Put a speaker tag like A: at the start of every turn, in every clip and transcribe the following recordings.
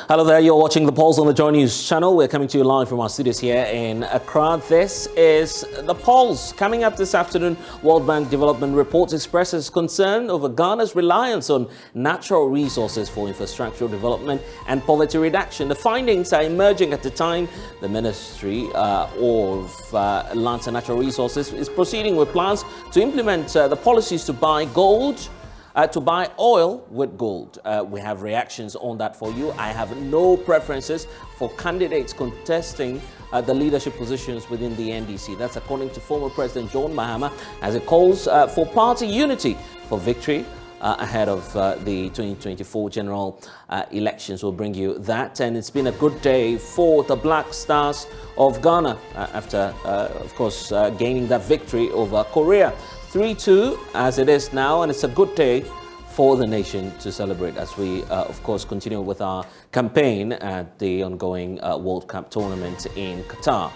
A: Hello there, you're watching The Pulse on the JoyNews channel. We're coming to you live from our studios here in Accra. This is The Pulse. Coming up this afternoon, World Bank Development Report expresses concern over Ghana's reliance on natural resources for infrastructural development and poverty reduction. The findings are emerging at the time the Ministry of Lands and Natural Resources is proceeding with plans to implement the policies to buy gold, to buy oil with gold. We have reactions on that for you. I have no preferences for candidates contesting the leadership positions within the NDC. That's according to former President John Mahama, as it calls for party unity for victory ahead of the 2024 general elections. We'll bring you that. And it's been a good day for the Black Stars of Ghana after, of course, gaining that victory over Korea. 3-2 as it is now, and it's a good day for the nation to celebrate as we, of course, continue with our campaign at the ongoing World Cup tournament in Qatar.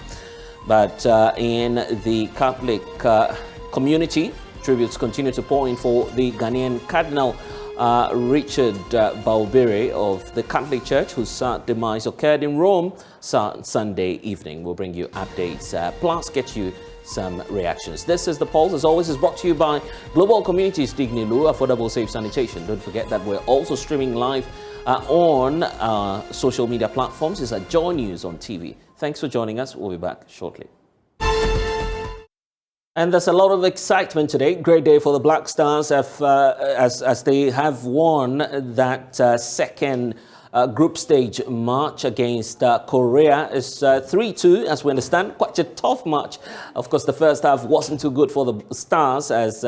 A: But in the Catholic community, tributes continue to pour in for the Ghanaian Cardinal Richard Baubere of the Catholic Church, whose demise occurred in Rome Sunday evening. We'll bring you updates, plus get you some reactions. This is The Pulse, as always, is brought to you by Global Communities Dignilu, Affordable Safe Sanitation. Don't forget that we're also streaming live on social media platforms. It's at JoyNews on TV. Thanks for joining us. We'll be back shortly. And there's a lot of excitement today. Great day for the Black Stars as they have won that second group stage match against Korea. Is 3-2 as we understand. Quite a tough match. Of course, the first half wasn't too good for the Stars as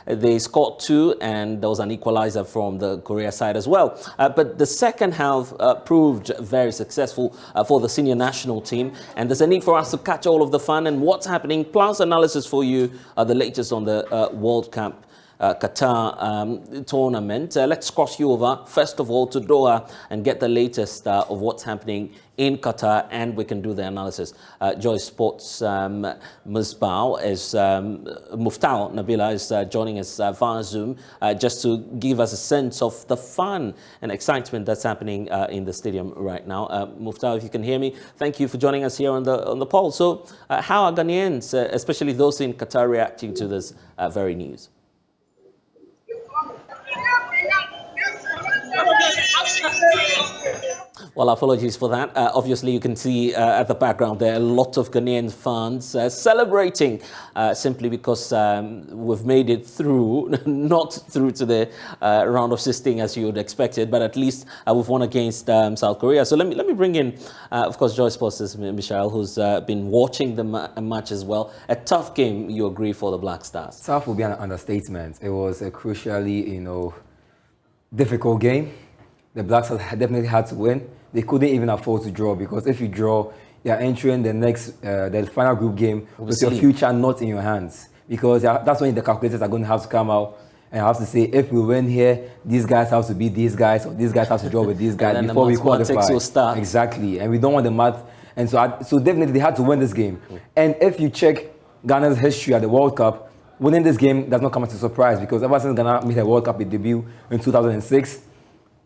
A: they scored 2 and there was an equalizer from the Korea side as well. But the second half proved very successful for the senior national team, and there's a need for us to catch all of the fun and what's happening, plus analysis for you, the latest on the World Cup Qatar tournament. Let's cross you over first of all to Doha and get the latest of what's happening in Qatar, and we can do the analysis. Joy Sports Musbao is Muftao Nabila is joining us via Zoom just to give us a sense of the fun and excitement that's happening in the stadium right now. Muftao, if you can hear me, thank you for joining us here on the poll. So how are Ghanaians, especially those in Qatar, reacting to this very news? Well, apologies for that. Obviously, you can see at the background there a lot of Ghanaian fans celebrating simply because we've made it through, not through to the round of 16 as you would expect it, but at least we've won against South Korea. So let me bring in, of course, Joy Sports' Michelle, who's been watching the match as well. A tough game, you agree, for the Black Stars?
B: Tough would be an understatement. It was a crucially, difficult game. The Black Stars definitely had to win. They couldn't even afford to draw, because if you draw, you're entering the next, the final group game with your future not in your hands. Because that's when the calculators are going to have to come out and have to say, if we win here, these guys have to beat these guys, or these guys have to draw with these guys before we qualify.
A: Will start.
B: Exactly, and we don't want the math. And so definitely they had to win this game. And if you check Ghana's history at the World Cup, winning this game does not come as a surprise, because ever since Ghana made a World Cup debut in 2006,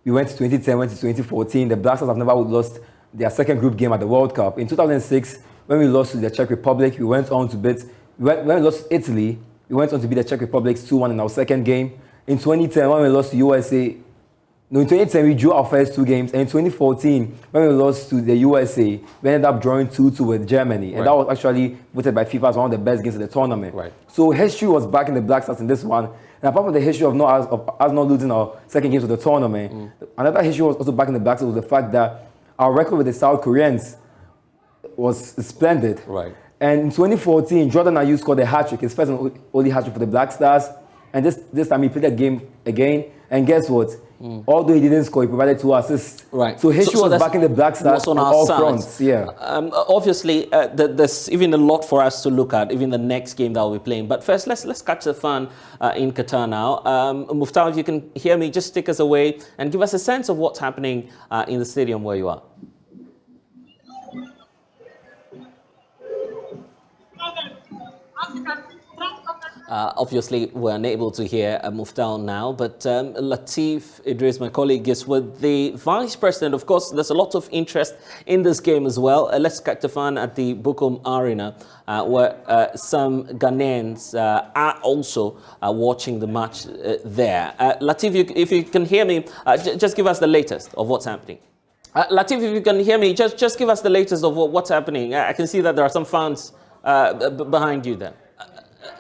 B: we went to 2010, went to 2014. The Black Stars have never lost their second group game at the World Cup. In 2006, when we lost to the Czech Republic, we went on to beat. When we lost to Italy, we went on to beat the Czech Republic 2-1 in our second game. In 2010, when we lost to USA, no, in 2010 we drew our first 2 games. And in 2014, when we lost to the USA, we ended up drawing 2-2 with Germany, and that was actually voted by FIFA as one of the best games of the tournament.
A: Right. So
B: history was back in the Black Stars in this one. And apart from the history of us not losing our second games of the tournament, another history was also back in the Black Stars was the fact that our record with the South Koreans was splendid.
A: Right.
B: And in 2014, Jordan Ayew scored a hat-trick, his first and only hat-trick for the Black Stars. And this time he played the game again. And guess what? Although he didn't score, he provided 2 assists.
A: Right.
B: So history was back in the Black Stars on all fronts. Yeah.
A: Obviously, there's even a lot for us to look at, even the next game that we'll be playing. But first, let's catch the fun in Qatar now. Muftao, if you can hear me, just take us away and give us a sense of what's happening in the stadium where you are. Obviously, we're unable to hear Muftal now, but Lateef Idris, my colleague, is with the Vice President. Of course, there's a lot of interest in this game as well. Let's catch the fun at the Bukom Arena, where some Ghanaians are also watching the match there. Lateef, if you can hear me, just give us the latest of what's happening. Lateef, if you can hear me, just give us the latest of what's happening. I can see that there are some fans behind you there.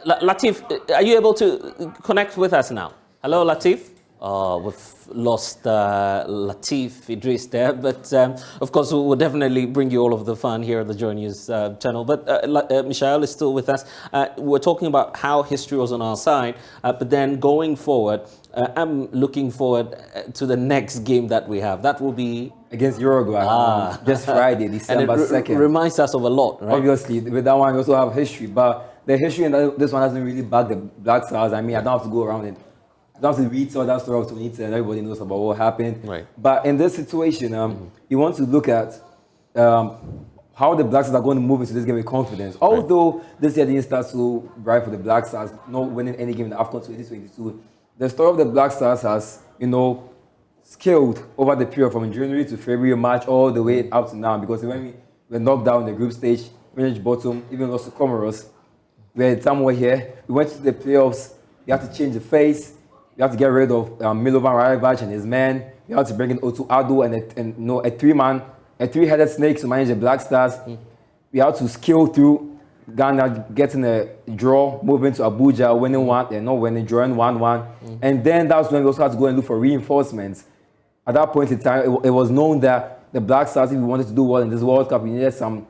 A: Lateef, are you able to connect with us now? Hello, Lateef. We've lost Lateef Idris there, but of course we'll definitely bring you all of the fun here at the JoyNews channel. But Michael is still with us. We're talking about how history was on our side, but then going forward, I'm looking forward to the next game that we have. That will be
B: against Uruguay, just Friday, December 2nd.
A: Reminds us of a lot, right?
B: Obviously, with that one, we also have history, but the history in this one doesn't really back the Black Stars. I mean, I don't have to go around it. I don't have to read all that story of 2010 and everybody knows about what happened.
A: Right.
B: But in this situation, you want to look at how the Black Stars are going to move into this game with confidence. Although this year didn't start so bright for the Black Stars, not winning any game in the AFCON 2022, the story of the Black Stars has, scaled over the period from January to February, March, all the way up to now. Because when we were knocked down in the group stage, finished bottom, even lost to Comoros, we had somewhere here. We went to the playoffs. We had to change the face. We had to get rid of Milovan Rajevac and his men. We had to bring in Otu Ado and a three-headed snake to manage the Black Stars. We had to scale through Ghana, getting a draw, moving to Abuja, winning one, and not winning, drawing 1-1. And then that's when we also had to go and look for reinforcements. At that point in time, it was known that the Black Stars, if we wanted to do well in this World Cup, we needed some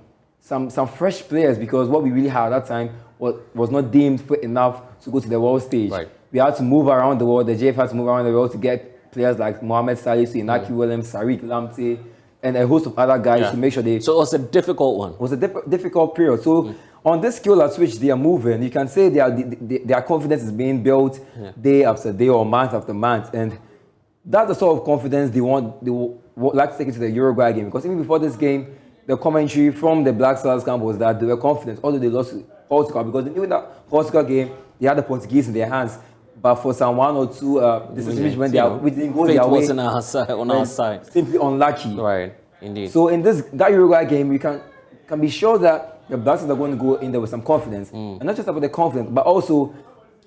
B: fresh players, because what we really had at that time was not deemed fit enough to go to the world stage. Right. We had to move around the world. The JF had to move around the world to get players like Mohamed Salisu, Inaki Williams, Sariq Lamte, and a host of other guys to make sure they...
A: So it was a difficult one.
B: It was a difficult period. So on this scale at which they are moving, you can say their confidence is being built day after day or month after month. And that's the sort of confidence they would like to take into the Uruguay game. Because even before this game, the commentary from the Black Stars camp was that they were confident, although they lost to Portugal, because they knew in that Portugal game, they had the Portuguese in their hands. But for some one or two decisions when we didn't go their way,
A: wasn't on our side.
B: Simply unlucky.
A: Right, indeed.
B: So in that Uruguay game, you can be sure that the Black Stars are going to go in there with some confidence. And not just about the confidence, but also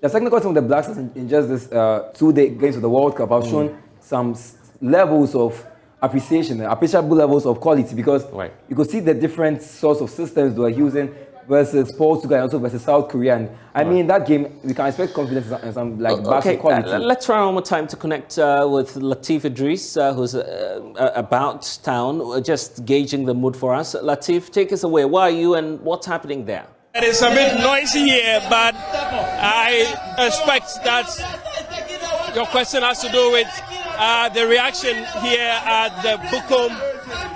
B: the technical team of the Black Stars in just this 2-day games of the World Cup have shown some levels of appreciation, appreciable levels of quality, because you could see the different sorts of systems they are using versus Portugal and also versus South Korea. And I mean, that game, we can expect confidence and some basic quality.
A: Let's try one more time to connect with Lateef Idris, who's about town, just gauging the mood for us. Lateef, take us away. Where are you and what's happening there?
C: It is a bit noisy here, but I expect that your question has to do with the reaction here at the Bukom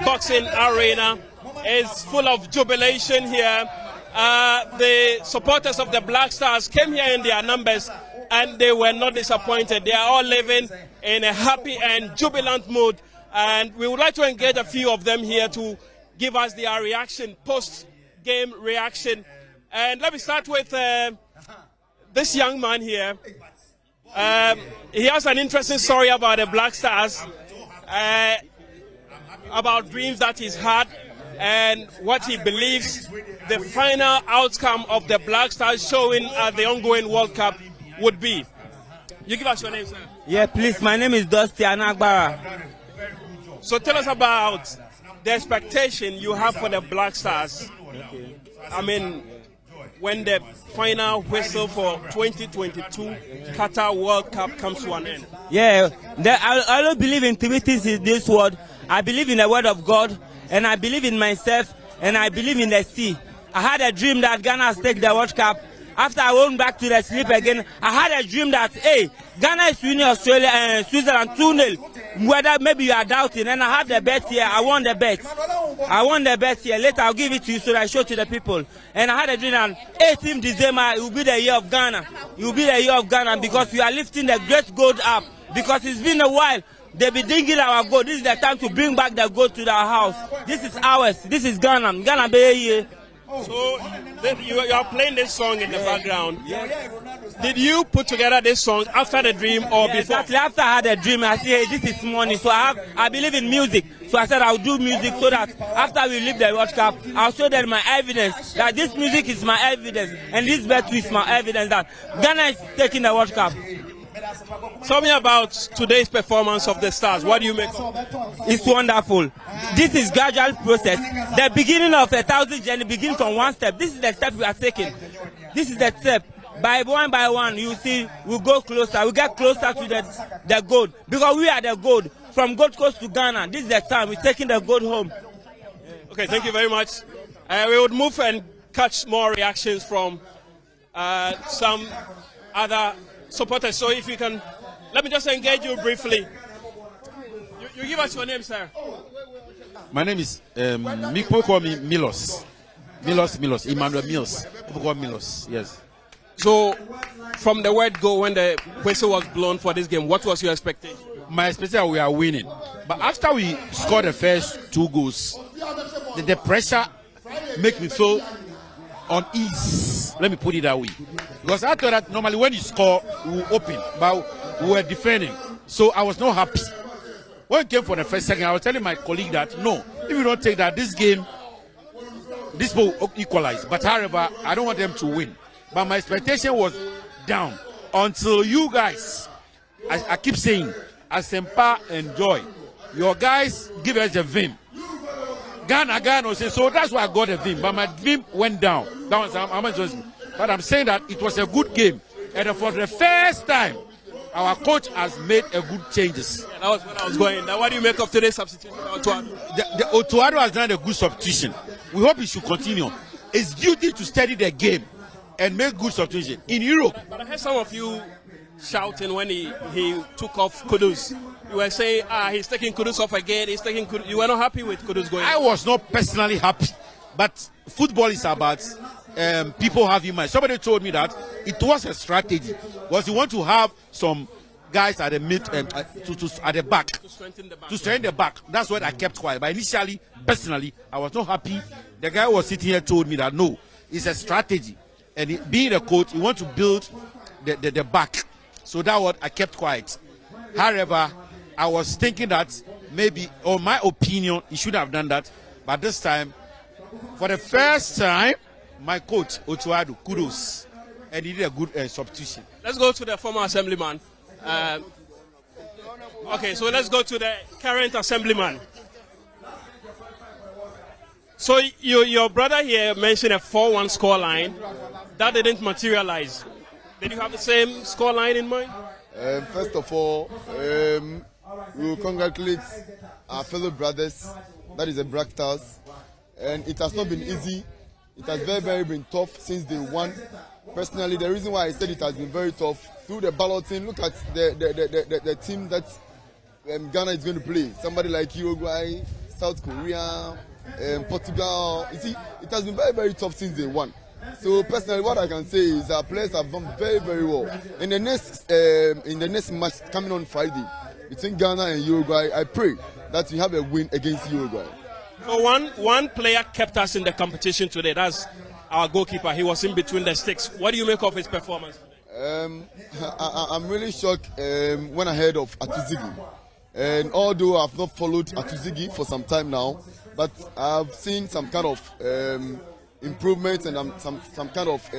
C: Boxing Arena. Is full of jubilation here. The supporters of the Black Stars came here in their numbers and they were not disappointed. They are all living in a happy and jubilant mood, and we would like to engage a few of them here to give us their reaction, post-game reaction. And let me start with this young man here. He has an interesting story about the Black Stars, about dreams that he's had, and what he believes the final outcome of the Black Stars showing at the ongoing World Cup would be. You give us your name, sir.
D: Yeah, please. My name is Dusty Anagbara.
C: So tell us about the expectation you have for the Black Stars. I mean, when the final whistle for 2022 Qatar World Cup comes to an end.
D: Yeah, I don't believe in three things in this world. I believe in the word of God, and I believe in myself, and I believe in the sea. I had a dream that Ghana has taken the World Cup. After I went back to the sleep again, I had a dream that, hey, Ghana is winning Australia and Switzerland 2-0. Whether maybe you are doubting, and I had the bet here. I won the bet. I won the bet here. Later I'll give it to you so that I show to the people. And I had a dream that 18th December it will be the year of Ghana. It will be the year of Ghana because we are lifting the great gold up. Because it's been a while. They've been digging our gold. This is the time to bring back the gold to our house. This is ours. This is Ghana. Ghana be here.
C: So you are playing this song in the background.
D: Yes.
C: Did you put together this song after the dream or before?
D: Exactly. After I had a dream, I said, hey, this is money. So I believe in music. So I said I'll do music so that after we leave the World Cup, I'll show them my evidence that this music is my evidence and this bet is my evidence that Ghana is taking the World Cup.
C: Tell me about today's performance of the Stars. What do you make of it?
D: It's wonderful. This is gradual process. The beginning of 1,000 journey begins from one step. This is the step we are taking. This is the step. By one, you see, we go closer. We get closer to the gold. Because we are the gold. From Gold Coast to Ghana, this is the time. We're taking the gold home.
C: Okay, thank you very much. We would move and catch more reactions from some other supporters. So if you can, let me just engage you briefly. You give us your name, sir.
E: My name is, people call me Milos. Milos, Emmanuel Mills. People call me Milos, yes.
C: So, from the word go, when the whistle was blown for this game, what was your expectation?
E: My expectation, we are winning. But after we scored the first 2 goals, the pressure make me feel unease. Let me put it that way. Because I thought that normally when you score, we will open. But we were defending. So I was not happy. When it came for the first second, I was telling my colleague that, no, if you don't take that, this game, this will equalize. But however, I don't want them to win. But my expectation was down until you guys, I keep saying, Asempa and Joy, your guys give us a vim. Ghana, so that's why I got a vim. But my vim went down. That was, but I'm saying that it was a good game. And for the first time, our coach has made a good changes.
C: Yeah, that was when I was going. Now, what do you make of today's substitution?
E: The Otuado has done a good substitution. We hope he should continue. It's duty to study the game and make good substitution in Europe.
C: But I heard some of you shouting when he took off Kudus. You were saying, he's taking Kudus off again. He's taking Kudus. You were not happy with Kudus going.
E: I was not personally happy, but football is about people having mind. Somebody told me that it was a strategy. Was you want to have some guys at the mid at the back to strengthen the back. That's what I kept quiet. But initially, personally, I was not happy. The guy who was sitting here told me that no, it's a strategy. And being a coach, you want to build the back. So that what I kept quiet. However, I was thinking that maybe, or my opinion, he should have done that. But this time, for the first time, my coach, Otuado, kudos. And he did a good substitution.
C: Let's go to the former assemblyman. Okay, so let's go to the current assemblyman. So your brother here mentioned a 4-1 scoreline. That didn't materialize. Did you have the same scoreline in mind?
F: First of all, we will congratulate our fellow brothers, that is the Black Stars. And it has not been easy. It has very been tough since they won. Personally, the reason why I said it has been very tough, through the balloting, look at the team that Ghana is going to play. Somebody like Uruguay, South Korea, Portugal. You see, it has been very tough since they won. So personally, what I can say is our players have done very well. In the next match coming on Friday between Ghana and Uruguay, I pray that we have a win against Uruguay.
C: So one player kept us in the competition today. That's our goalkeeper. He was in between the sticks. What do you make of his performance today?
F: I'm really shocked when I heard of Atuzigi. And although I've not followed Atuzigi for some time now, but I've seen some kind of improvement and some kind of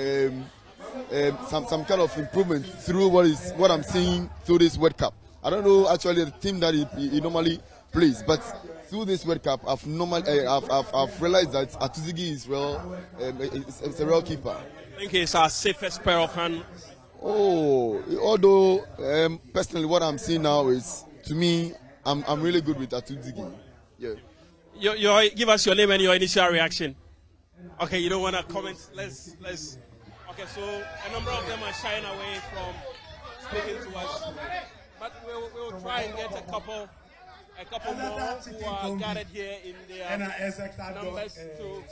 F: improvement through what I'm seeing through this World Cup. I don't know actually the team that he normally plays, but through this World Cup, I've realized that Atuzigi is it's a real keeper.
C: I think he's our safest pair of hands.
F: Oh, although personally, what I'm seeing now is, to me, I'm really good with Atuzigi. Yeah.
C: Give us your name and your initial reaction. Okay, you don't want to comment. Let's. Okay, so a number of them are shying away from speaking to us, but we'll try and get a couple more who are gathered here in their numbers to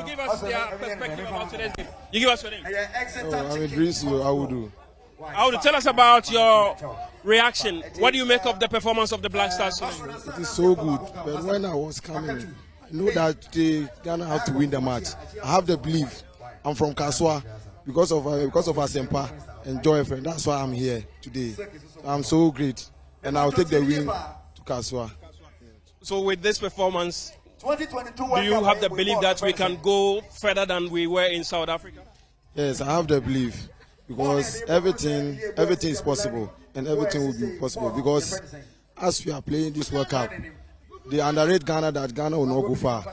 C: give us their perspective about today's game. You give us your name.
F: I'm Idris Awudu.
C: Awudu, tell us about your reaction. What do you make of the performance of the Black Stars today?
G: It is so good, but when I was coming, I know that Ghana have to win the match. I have the belief. I'm from Kaswa. because of Asempa and Joy friend. That's why I'm here today. I'm so great, and I'll take the win to Kaswa.
C: So with this performance, do you have the belief that we can go further than we were in South Africa?
G: Yes, I have the belief, because everything is possible, and everything will be possible, because as we are playing this World Cup, they underrate Ghana, that Ghana will not go far,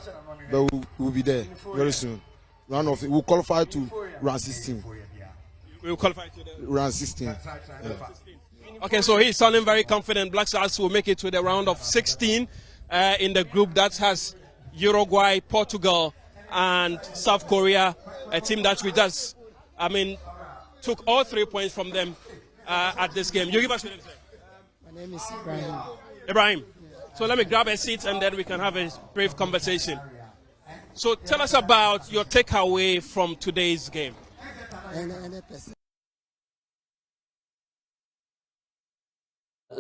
G: but we'll be there very soon. We'll qualify to round 16.
C: We'll qualify to the
G: round 16. Yeah.
C: Okay, so he's sounding very confident. Black Stars will make it to the round of 16 in the group that has Uruguay, Portugal, and South Korea, a team that we just, took all 3 points from them at this game. You give us your name, sir.
H: My name is Ibrahim.
C: Ibrahim. So let me grab a seat and then we can have a brief conversation. So tell us about your takeaway from today's game.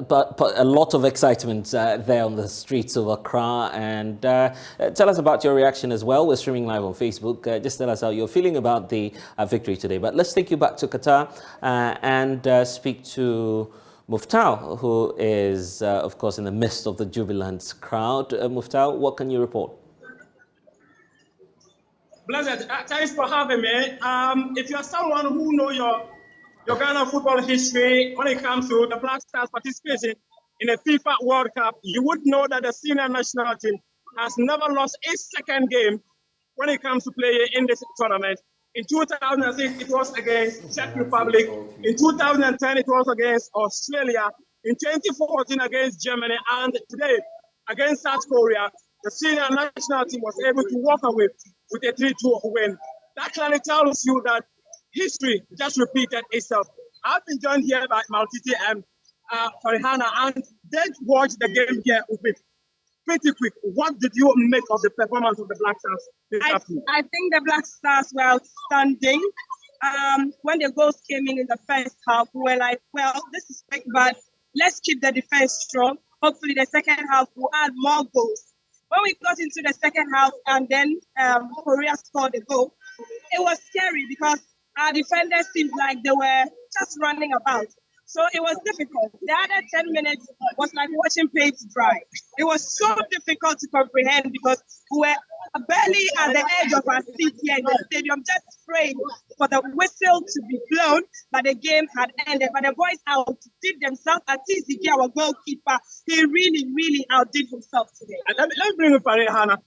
A: But a lot of excitement there on the streets of Accra. And tell us about your reaction as well. We're streaming live on Facebook. Just tell us how you're feeling about the victory today. But let's take you back to Qatar and speak to Muftau, who is, of course, in the midst of the jubilant crowd. Muftau, what can you report?
I: Blessed, thanks for having me. If you're someone who knows your Ghana football history when it comes to the Black Stars participating in a FIFA World Cup, you would know that the senior national team has never lost a second game when it comes to playing in this tournament. In 2006, it was against Czech Republic. In 2010, it was against Australia. In 2014, against Germany. And today, against South Korea, the senior national team was able to walk away with a 3-2 win. That clearly tells you that history just repeated itself. I've been joined here by Maltiti and Farihana, and they watched the game here with me. Pretty quick, what did you make of the performance of the Black Stars this afternoon?
J: I think the Black Stars were outstanding. When the goals came in the first half, we were like, well, this is quick, but let's keep the defense strong. Hopefully the second half will add more goals. When we got into the second half and then Korea scored the goal, it was scary because our defenders seemed like they were just running about. So it was difficult. The other 10 minutes was like watching paint dry. It was so difficult to comprehend because we were barely at the edge of our seat here in the stadium, just praying for the whistle to be blown, but the game had ended. But the boys outdid themselves. Atiziki, our goalkeeper, he really, really outdid himself today.
I: Let me bring you, Farihana.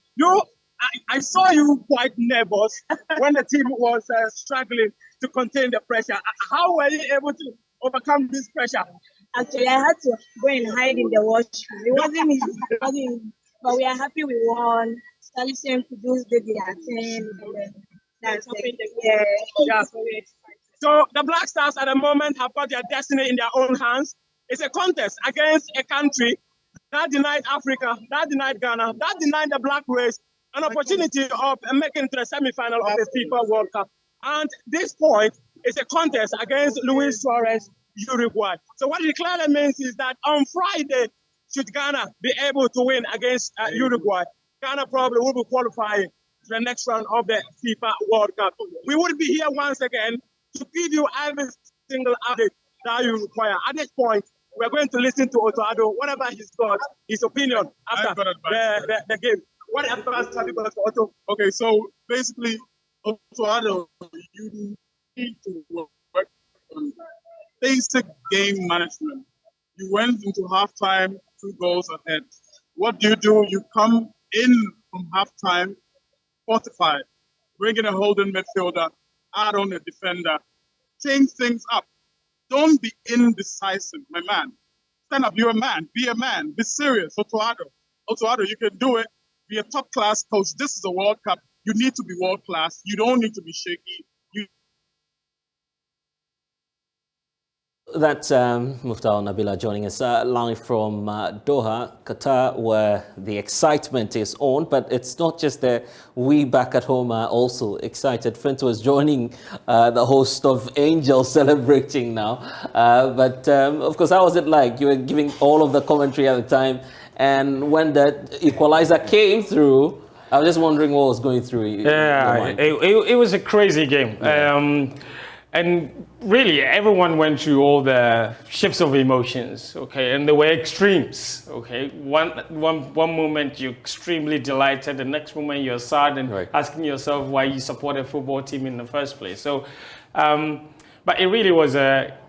I: I saw you quite nervous when the team was struggling to contain the pressure. How were you able to overcome this pressure?
J: Actually, I had to go and hide in the washroom. It wasn't easy, but we are happy we won. Stallion produced the 10, and then that's it. Yeah.
I: So the Black Stars at the moment have got their destiny in their own hands. It's a contest against a country that denied Africa, that denied Ghana, that denied the Black race an opportunity of making it to the semi-final of the FIFA World Cup. And this point is a contest against Luis Suarez, Uruguay. So what it clearly means is that on Friday, should Ghana be able to win against Uruguay, Ghana probably will be qualifying to the next round of the FIFA World Cup. We will be here once again to give you every single update that you require. At this point, we're going to listen to Otto, whatever he's got, his opinion after the game. What advice have you got for Otto?
K: Okay, so basically, Otto, you need to work on basic game management. You went into halftime 2 goals ahead. What do? You come in from halftime fortified, bring in a holding midfielder, add on a defender, change things up. Don't be indecisive, my man. Stand up, you're a man, be serious. Otto, you can do it. Be a top-class coach. This is a World Cup. You need to be world-class. You don't need to be shaky.
A: That's Muftau Nabila joining us live from Doha, Qatar, where the excitement is on. But it's not just there. We back at home are also excited. Fent was joining the host of Angels celebrating now. But of course, how was it like? You were giving all of the commentary at the time. And when the equalizer came through, I was just wondering what was going through your mind.
L: It was a crazy game.
A: Yeah.
L: And really, everyone went through all the shifts of emotions, okay? And there were extremes, okay? One moment you're extremely delighted, the next moment you're sad and asking yourself why you support a football team in the first place. So, but it really was,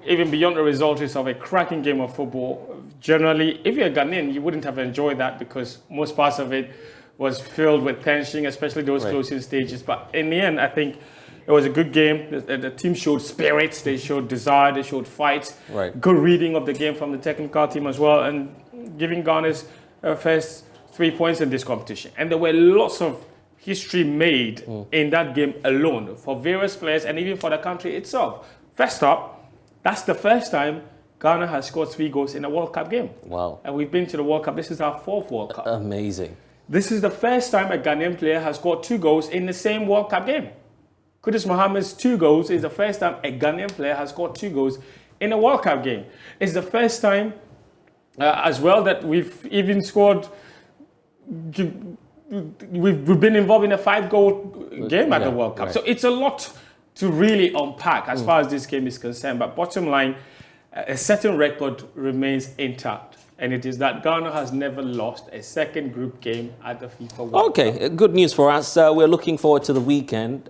L: even beyond the results of a cracking game of football. Generally, if you're a Ghanaian, you wouldn't have enjoyed that because most parts of it was filled with tension, especially those closing stages. But in the end, I think it was a good game. The team showed spirit, they showed desire, they showed fight. Good reading of the game from the technical team as well, and giving Ghana's first 3 points in this competition. And there were lots of history made in that game alone for various players and even for the country itself. First up, that's the first time Ghana has scored 3 goals in a World Cup game.
A: Wow.
L: And we've been to the World Cup. This is our 4th World Cup.
A: Amazing.
L: This is the first time a Ghanaian player has scored 2 goals in the same World Cup game. Kudus Mohammed's 2 goals is the first time a Ghanaian player has scored 2 goals in a World Cup game. It's the first time as well that we've even scored, we've been involved in a 5-goal game at the World Cup. So it's a lot to really unpack as far as this game is concerned. But bottom line, a certain record remains intact. And it is that Ghana has never lost a second group game at the FIFA World Cup.
A: Good news for us. We're looking forward to the weekend.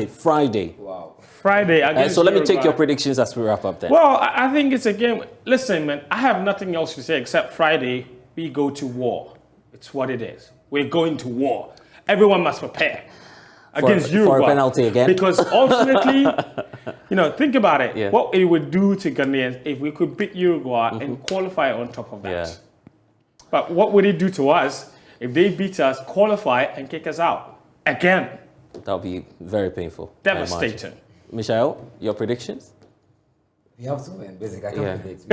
A: Friday.
L: Wow. Friday against
A: so let me take
L: Uruguay.
A: your predictions as we wrap up then.
L: Well, I think it's a game. Listen, man, I have nothing else to say except Friday, we go to war. It's what it is. We're going to war. Everyone must prepare against Uruguay.
A: For a penalty again.
L: Because ultimately, think about it. Yeah. What it would do to Ghanaians if we could beat Uruguay and qualify on top of that. Yeah. But what would it do to us if they beat us, qualify, and kick us out again?
A: That would be very painful.
L: Devastating.
A: Michelle, your predictions?
B: We have to win, basically. I can't predict.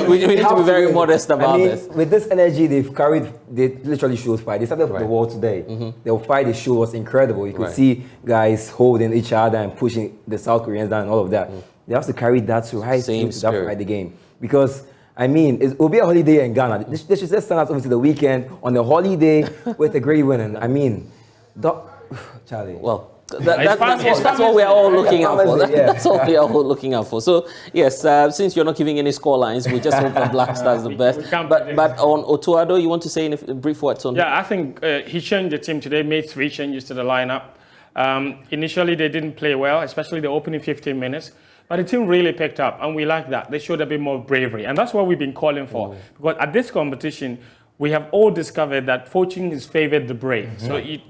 A: We need to be very modest about this.
B: With this energy they've carried, they literally showed fight. They started the war today. The fight they showed was incredible. You could see guys holding each other and pushing the South Koreans down and all of that. They have to carry that to fight the game. Because, it will be a holiday in Ghana. They should just send us over to the weekend on a holiday with a great win. And Charlie.
A: Well, that's what we're all looking out for. That's what we are all looking out for. So, yes, since you're not giving any score lines, we just hope the Black Stars the best. But on Otuado, you want to say in brief words on
L: I think he changed the team today, made 3 changes to the lineup. Initially, they didn't play well, especially the opening 15 minutes. But the team really picked up, and we like that. They showed a bit more bravery, and that's what we've been calling for. Because at this competition, we have all discovered that fortune has favored the brave. So if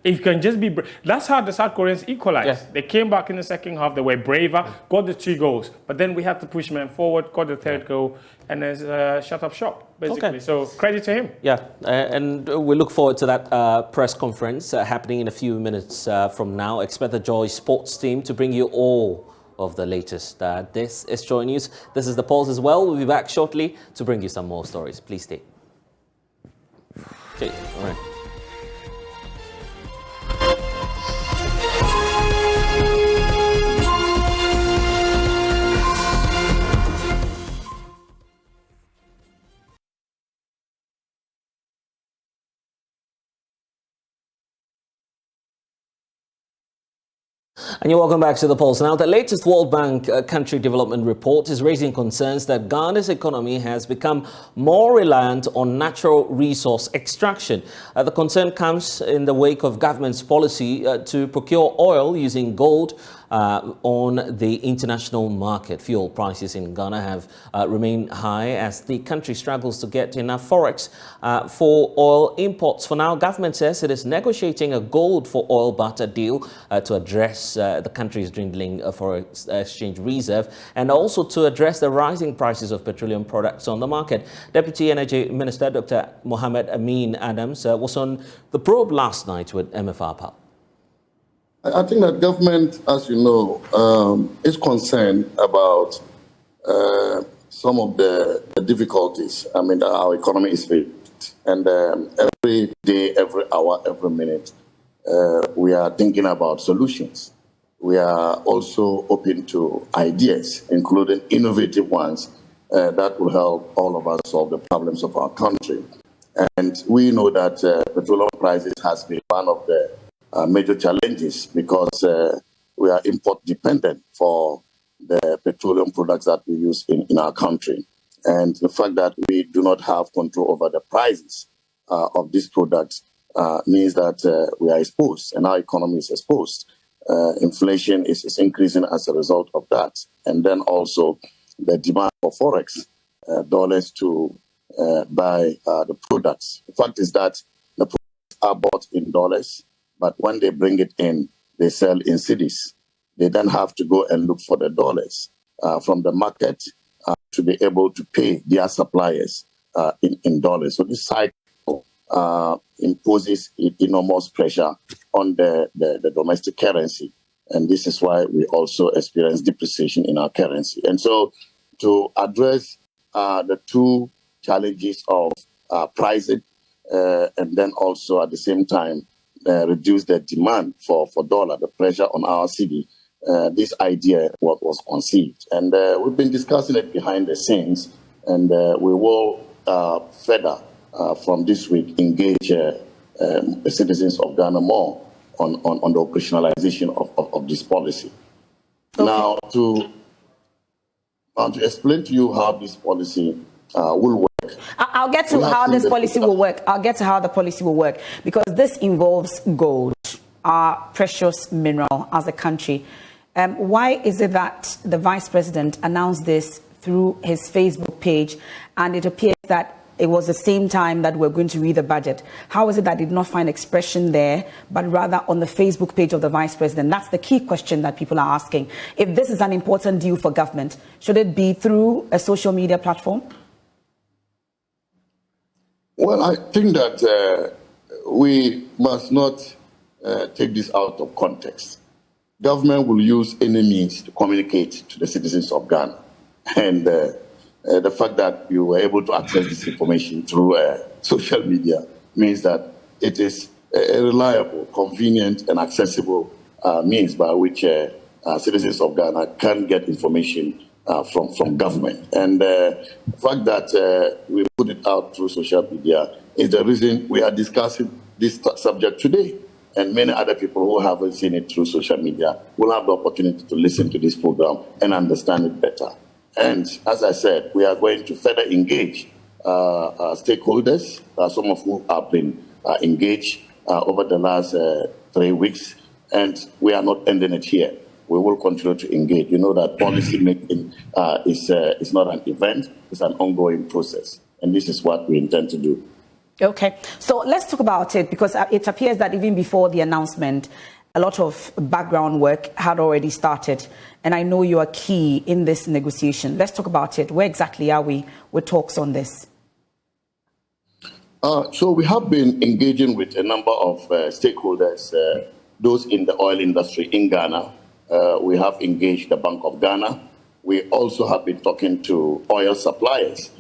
L: you can just be brave. That's how the South Koreans equalized. Yes. They came back in the second half, they were braver, got the 2 goals. But then we had to push men forward, got the 3rd goal, and there's shut up shop, basically. So credit to him.
A: Yeah, and we look forward to that press conference happening in a few minutes from now. Expect the Joy Sports team to bring you all of the latest. This is Joy News. This is The Pulse as well. We'll be back shortly to bring you some more stories. Please stay. Okay, all right. And you're welcome back to The Pulse. Now, the latest World Bank Country Development Report is raising concerns that Ghana's economy has become more reliant on natural resource extraction. The concern comes in the wake of government's policy to procure oil using gold on the international market. Fuel prices in Ghana have remained high as the country struggles to get enough forex for oil imports. For now, government says it is negotiating a gold for oil barter deal to address the country's dwindling forex exchange reserve and also to address the rising prices of petroleum products on the market. Deputy Energy Minister Dr. Mohamed Amin Adams was on the probe last night with MFR Pal.
M: I think that government, as you know, is concerned about some of the difficulties, that our economy is facing. And every day, every hour, every minute, we are thinking about solutions. We are also open to ideas, including innovative ones, that will help all of us solve the problems of our country. And we know that petroleum prices has been one of the major challenges because we are import dependent for the petroleum products that we use in our country. And the fact that we do not have control over the prices of these products means that we are exposed and our economy is exposed. Inflation is increasing as a result of that. And then also the demand for forex dollars to buy the products. The fact is that the products are bought in dollars, but when they bring it in, they sell in cedis. They then have to go and look for the dollars from the market to be able to pay their suppliers in dollars. So this cycle imposes enormous pressure on the domestic currency. And this is why we also experience depreciation in our currency. And so to address the two challenges of pricing and then also at the same time reduce the demand for dollar, the pressure on our cedi, this idea was conceived. And we've been discussing it behind the scenes, and we will further from this week engage the citizens of Ghana more on the operationalization of this policy. Okay. Now, to explain to you how this policy will work.
N: I'll get to how this policy will work. I'll get to how the policy will work, because this involves gold, our precious mineral as a country. Why is it that the Vice President announced this through his Facebook page, and it appears that it was the same time that we're going to read the budget? How is it that it did not find expression there, but rather on the Facebook page of the Vice President? That's the key question that people are asking. If this is an important deal for government, should it be through a social media platform?
M: Well, I think that we must not take this out of context. Government will use any means to communicate to the citizens of Ghana. And the fact that you were able to access this information through social media means that it is a reliable, convenient, and accessible means by which citizens of Ghana can get information from government. And the fact that we put it out through social media is the reason we are discussing this subject today. And many other people who haven't seen it through social media will have the opportunity to listen to this program and understand it better. And as I said, we are going to further engage stakeholders, some of whom have been engaged over the last 3 weeks, and we are not ending it here. We will continue to engage. You know that policy making is not an event, it's an ongoing process, and this is what we intend to do.
N: Okay, so let's talk about it, because it appears that even before the announcement, a lot of background work had already started, and I know you are key in this negotiation. Let's talk about it. Where exactly are we with talks on this?
M: So we have been engaging with a number of stakeholders, those in the oil industry in Ghana. We have engaged the Bank of Ghana. We also have been talking to oil suppliers,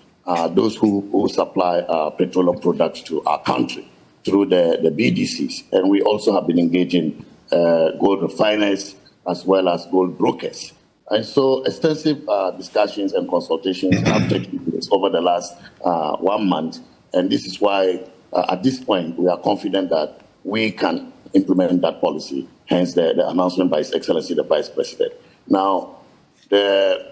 M: those who supply petroleum products to our country through the BDCs. And we also have been engaging gold refiners as well as gold brokers. And so extensive discussions and consultations have taken place over the last 1 month. And this is why, at this point, we are confident that we can implement that policy, hence the announcement by His Excellency the Vice President. Now, the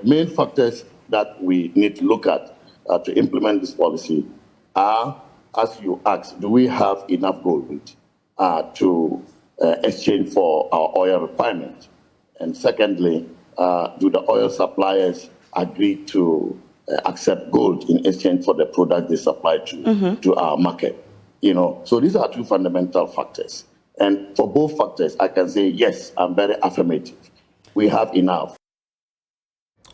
M: main factors that we need to look at to implement this policy are, as you asked, do we have enough gold to exchange for our oil requirement? And secondly, do the oil suppliers agree to accept gold in exchange for the product they supply to our market? You know, so these are two fundamental factors. And for both factors, I can say, yes, I'm very affirmative. We have enough.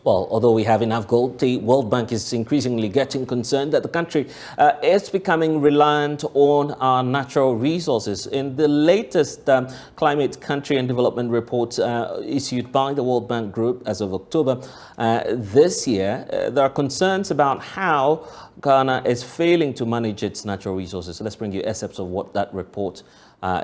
A: Well, although we have enough gold, the World Bank is increasingly getting concerned that the country is becoming reliant on our natural resources. In the latest Climate, Country and Development report issued by the World Bank Group as of October this year, there are concerns about how Ghana is failing to manage its natural resources. So let's bring you excerpts of what that report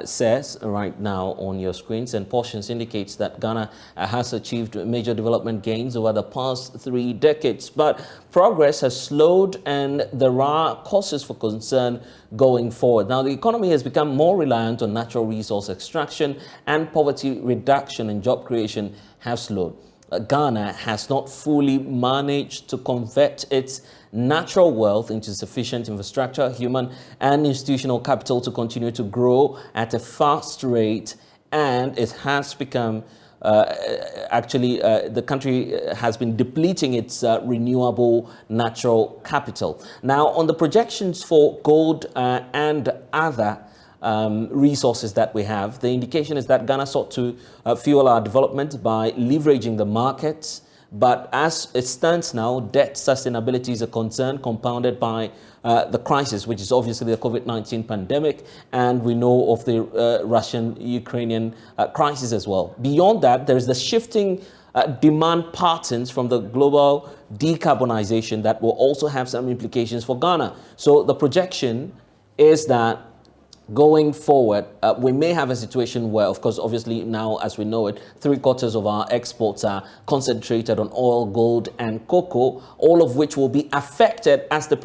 A: says right now on your screens, and portions indicates that Ghana has achieved major development gains over the past 3 decades, but progress has slowed and there are causes for concern going forward. Now, the economy has become more reliant on natural resource extraction, and poverty reduction and job creation have slowed. Ghana has not fully managed to convert its natural wealth into sufficient infrastructure, human and institutional capital to continue to grow at a fast rate, and it has become the country has been depleting its renewable natural capital. Now, on the projections for gold and other resources that we have, the indication is that Ghana sought to fuel our development by leveraging the markets. But as it stands now, debt sustainability is a concern compounded by the crisis, which is obviously the COVID-19 pandemic, and we know of the Russian-Ukrainian crisis as well. Beyond that, there is the shifting demand patterns from the global decarbonization that will also have some implications for Ghana. So the projection is that going forward, we may have a situation where, of course, obviously now, as we know it, 3/4 of our exports are concentrated on oil, gold, and cocoa, all of which will be affected, as the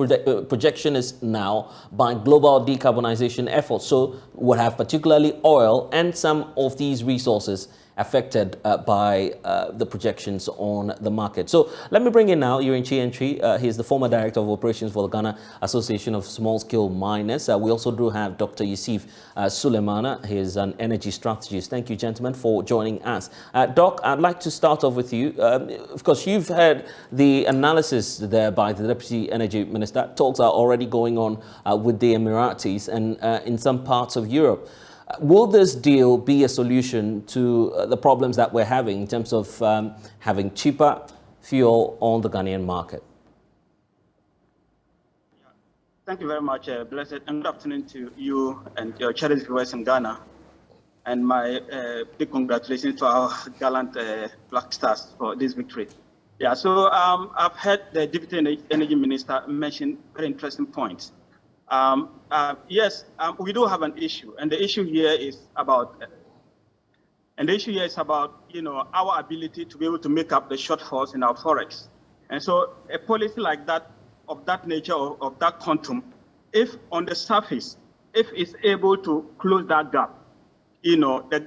A: projection is now, by global decarbonization efforts. So we'll have particularly oil and some of these resources affected by the projections on the market. So let me bring in now JoyNews. He is the former Director of Operations for the Ghana Association of Small-Scale Miners. We also do have Dr. Yusuf Sulemana. He is an energy strategist. Thank you, gentlemen, for joining us. Doc, I'd like to start off with you. Of course, you've heard the analysis there by the Deputy Energy Minister. Talks are already going on with the Emiratis and in some parts of Europe. Will this deal be a solution to the problems that we're having in terms of having cheaper fuel on the Ghanaian market?
O: Thank you very much, Blessed, and good afternoon to you and your charity viewers in Ghana. And my big congratulations to our gallant Black Stars for this victory. Yeah, so I've heard the Deputy Energy Minister mention very interesting points. Yes, we do have an issue, and the issue here is about, our ability to be able to make up the shortfalls in our forex. And so, a policy like that, of that nature, of that quantum, if on the surface, if it's able to close that gap,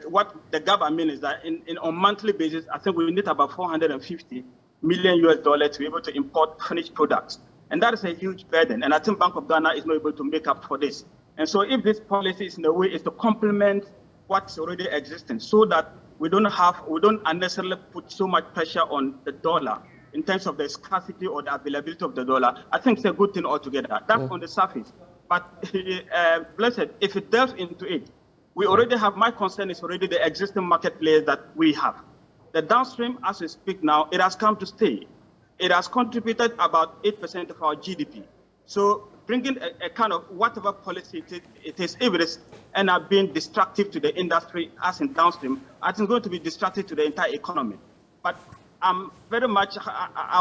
O: what the gap I mean is that on monthly basis, I think we need about $450 million to be able to import finished products. And that is a huge burden. And I think Bank of Ghana is not able to make up for this. And so if this policy is in a way is to complement what's already existing so that we don't unnecessarily put so much pressure on the dollar in terms of the scarcity or the availability of the dollar, I think it's a good thing altogether. That's on the surface. But Blessed, if it delves into it, we already have, my concern is already the existing market players that we have. The downstream, as we speak now, it has come to stay. It has contributed about 8% of our GDP. So bringing a kind of whatever policy it is, if it is end up being destructive to the industry as in downstream, I think it's going to be destructive to the entire economy. But I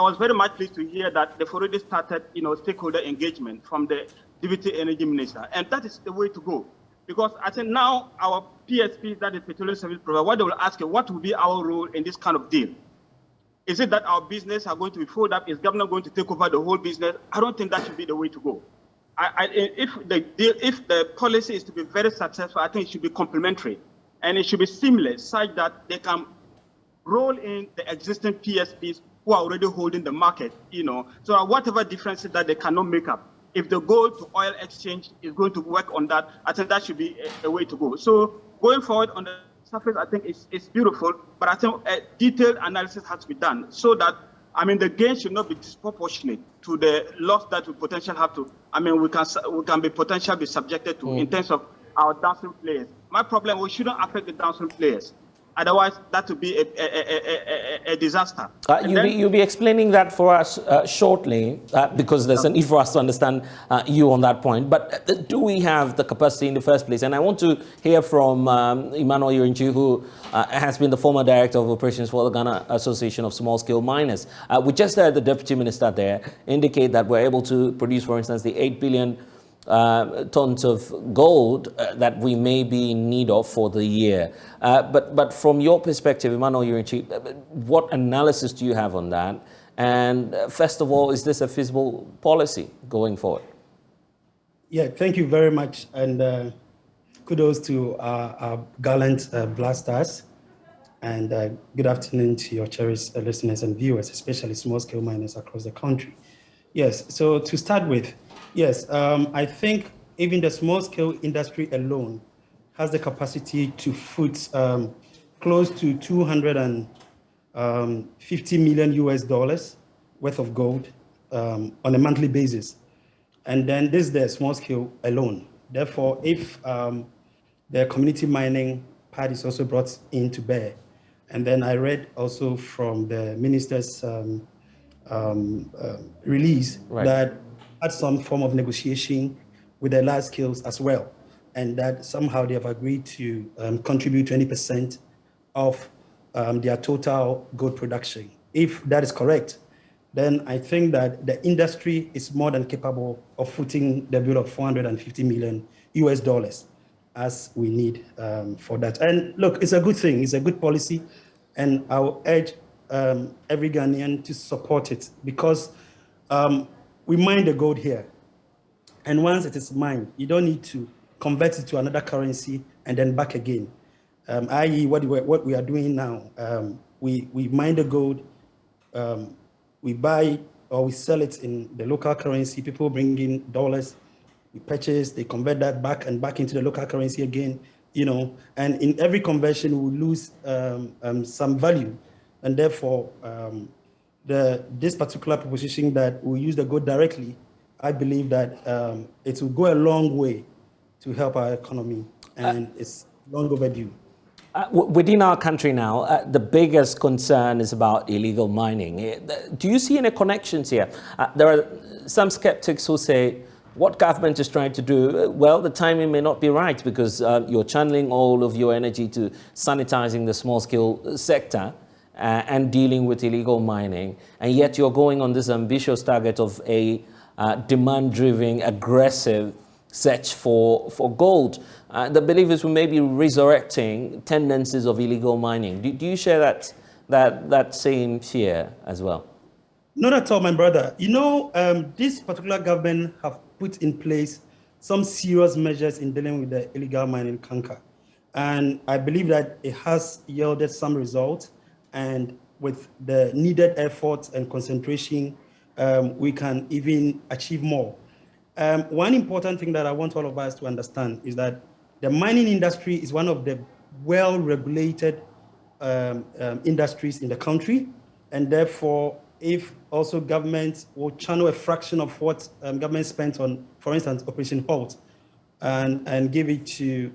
O: was very much pleased to hear that they've already started, stakeholder engagement from the Deputy Energy Minister. And that is the way to go. Because I think now our PSPs, that is Petroleum Service Provider, what they will ask you, what will be our role in this kind of deal? Is it that our business are going to be folded up? Is government going to take over the whole business? I don't think that should be the way to go. If the policy is to be very successful, I think it should be complementary. And it should be seamless, such that they can roll in the existing PSPs who are already holding the market, so whatever differences that they cannot make up. If the gold to oil exchange is going to work on that, I think that should be a way to go. So going forward on the surface, I think it's beautiful, but I think a detailed analysis has to be done so that, the gain should not be disproportionate to the loss that we potentially have to, we can be potentially be subjected to in terms of our downstream players. My problem, we shouldn't affect the downstream players. Otherwise, that would be a disaster.
A: You'll be explaining that for us shortly, because there's a need for us to understand you on that point. But do we have the capacity in the first place? And I want to hear from Emmanuel Yorinchi, who has been the former Director of Operations for the Ghana Association of Small-Scale Miners. We just heard the Deputy Minister there indicate that we're able to produce, for instance, the 8 billion tons of gold that we may be in need of for the year. But from your perspective, Emmanuel, you're in chief, what analysis do you have on that? And first of all, is this a feasible policy going forward?
P: Yeah, thank you very much. And kudos to our gallant Black Stars. And good afternoon to your cherished listeners and viewers, especially small-scale miners across the country. Yes, so to start with, yes, I think even the small-scale industry alone has the capacity to foot close to 250 million US dollars worth of gold on a monthly basis. And then this is the small-scale alone. Therefore, if the community mining part is also brought into bear, and then I read also from the minister's release that had some form of negotiation with the large scales as well, and that somehow they have agreed to contribute 20% of their total gold production. If that is correct, then I think that the industry is more than capable of footing the bill of 450 million US dollars as we need for that. And look, it's a good thing, it's a good policy, and I'll urge every Ghanaian to support it, because we mine the gold here. And once it is mined, you don't need to convert it to another currency and then back again. I.e., what we are doing now, we mine the gold, we buy or we sell it in the local currency. People bring in dollars, we purchase, they convert that back into the local currency again, you know. And in every conversion, we lose some value, and therefore, this particular proposition that we use the gold directly, I believe that it will go a long way to help our economy, and it's long overdue.
A: Within our country now, the biggest concern is about illegal mining. Do you see any connections here? There are some skeptics who say, what government is trying to do, well, the timing may not be right, because you're channeling all of your energy to sanitizing the small-scale sector and dealing with illegal mining, and yet you're going on this ambitious target of a demand-driven, aggressive search for gold. The belief is we may be resurrecting tendencies of illegal mining. Do you share that same fear as well?
P: Not at all, my brother. You know, this particular government have put in place some serious measures in dealing with the illegal mining canker. And I believe that it has yielded some results. And with the needed effort and concentration, we can even achieve more. One important thing that I want all of us to understand is that the mining industry is one of the well-regulated industries in the country, and therefore, if also government will channel a fraction of what government spent on, for instance, Operation Halt, and give it to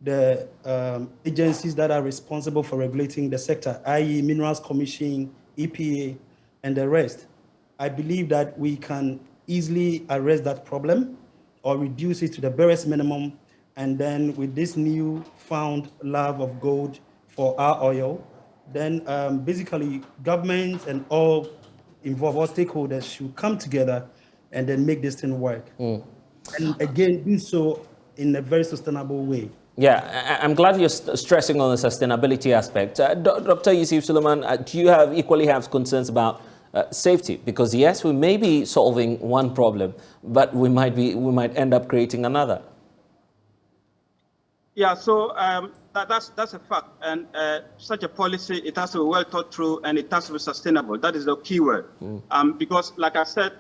P: the agencies that are responsible for regulating the sector, i.e. Minerals Commission, EPA, and the rest, I believe that we can easily arrest that problem or reduce it to the barest minimum. And then with this new found love of gold for our oil, then basically governments and all involved, all stakeholders should come together and then make this thing work. And again, do so in a very sustainable way.
A: Yeah, I'm glad you're stressing on the sustainability aspect. Dr. Yusuf Suleiman, do you equally have concerns about safety? Because yes, we may be solving one problem, but we might end up creating another.
O: Yeah, so that's a fact, and such a policy, it has to be well thought through, and it has to be sustainable. That is the key word. Because, like I said,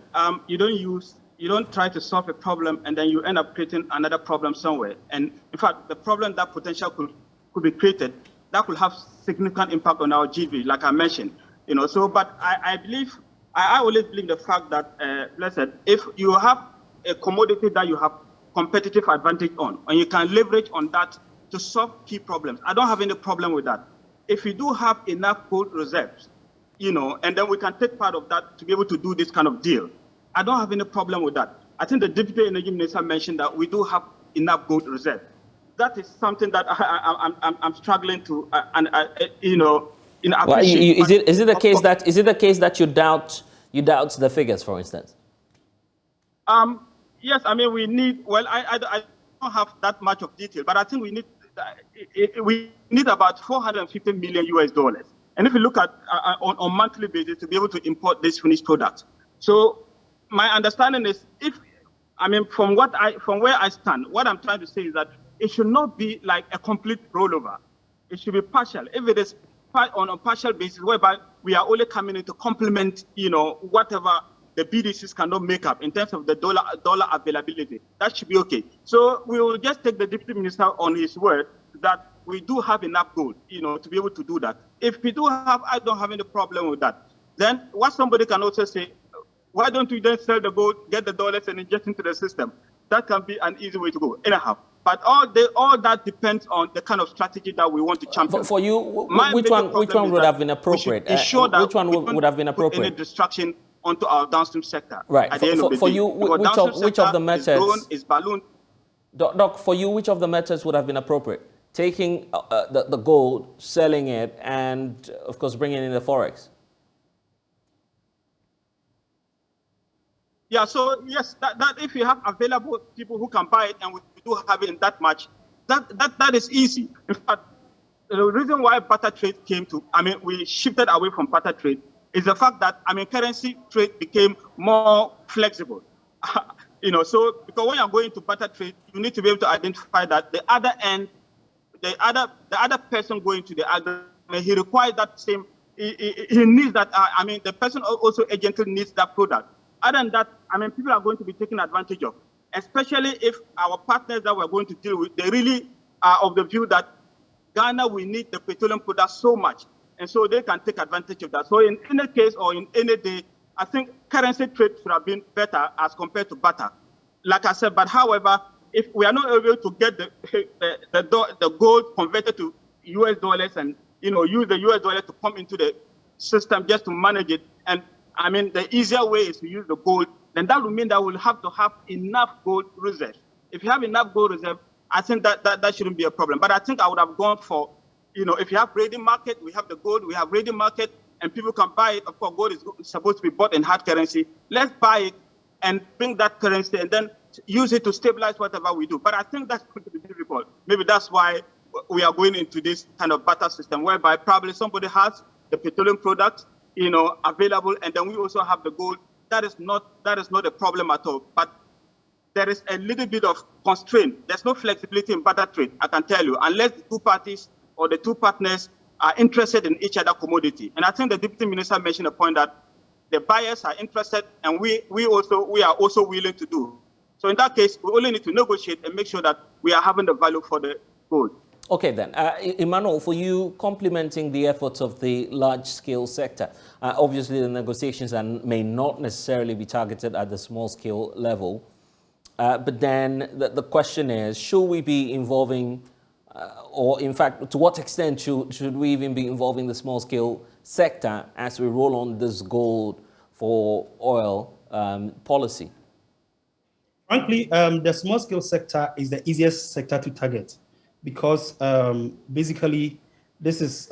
O: you don't try to solve a problem and then you end up creating another problem somewhere. And in fact, the problem that potential could be created, that could have significant impact on our GDP, like I mentioned. You know, so but I always believe the fact that if you have a commodity that you have competitive advantage on, and you can leverage on that to solve key problems, I don't have any problem with that. If you do have enough gold reserves, you know, and then we can take part of that to be able to do this kind of deal, I don't have any problem with that. I think the Deputy Energy Minister mentioned that we do have enough gold reserve. That is something that I'm struggling to, you know,
A: well, is it the case that you doubt the figures, for instance?
O: Yes, I mean, we need, well, I don't have that much of detail, but I think we need about 450 million US dollars. And if you look at on monthly basis to be able to import this finished product. So my understanding is from where I stand, what I'm trying to say is that it should not be like a complete rollover. It should be partial. If it is on a partial basis, whereby we are only coming in to complement, whatever the BDCs cannot make up in terms of the dollar availability, that should be okay. So we will just take the deputy minister on his word that we do have enough gold, to be able to do that. If we do have, I don't have any problem with that. Then what somebody can also say, why don't we then sell the gold, get the dollars and inject into the system? That can be an easy way to go, anyhow. But all that depends on the kind of strategy that we want to champion.
A: For you, which one would have been appropriate?
O: Ensure that
A: which one would have been appropriate?
O: Any distraction onto our downstream sector.
A: Right.
O: At the end of the day.
A: You, which of the methods
O: is balloon?
A: Doc, for you, which of the methods would have been appropriate? Taking the gold, selling it, and of course bringing in the forex.
O: Yeah, so yes, that if you have available people who can buy it, and we do have it in that much, that is easy. In fact, the reason why barter trade came to, we shifted away from barter trade, is the fact that, currency trade became more flexible. So because when you're going to barter trade, you need to be able to identify that the other end, the other person going to the other, he requires that same, he needs that, the person also urgently needs that product. Other than that, people are going to be taken advantage of, especially if our partners that we're going to deal with, they really are of the view that Ghana will need the petroleum product so much, and so they can take advantage of that. So in any case or in any day, I think currency trade should have been better as compared to barter. Like I said, but however, if we are not able to get the gold converted to US dollars and use the US dollar to come into the system just to manage it, and the easier way is to use the gold, then that would mean that we'll have to have enough gold reserve. If you have enough gold reserve, I think that shouldn't be a problem. But I think I would have gone for, if you have ready market, we have the gold, we have ready market, and people can buy it. Of course, gold is supposed to be bought in hard currency. Let's buy it and bring that currency and then use it to stabilize whatever we do. But I think that's going to be difficult. Maybe that's why we are going into this kind of barter system, whereby probably somebody has the petroleum product, available, and then we also have the gold. That is not a problem at all. But there is a little bit of constraint. There's no flexibility in barter trade, I can tell you, unless the two parties or the two partners are interested in each other commodity. And I think the deputy minister mentioned a point that the buyers are interested, and we are also willing to do. So in that case, we only need to negotiate and make sure that we are having the value for the gold.
A: Okay then, Emmanuel, for you, complementing the efforts of the large-scale sector, obviously the negotiations may not necessarily be targeted at the small-scale level, but then the question is, should we be involving, or in fact, to what extent should we even be involving the small-scale sector as we roll on this gold for oil policy?
P: Frankly, the small-scale sector is the easiest sector to target, because basically this is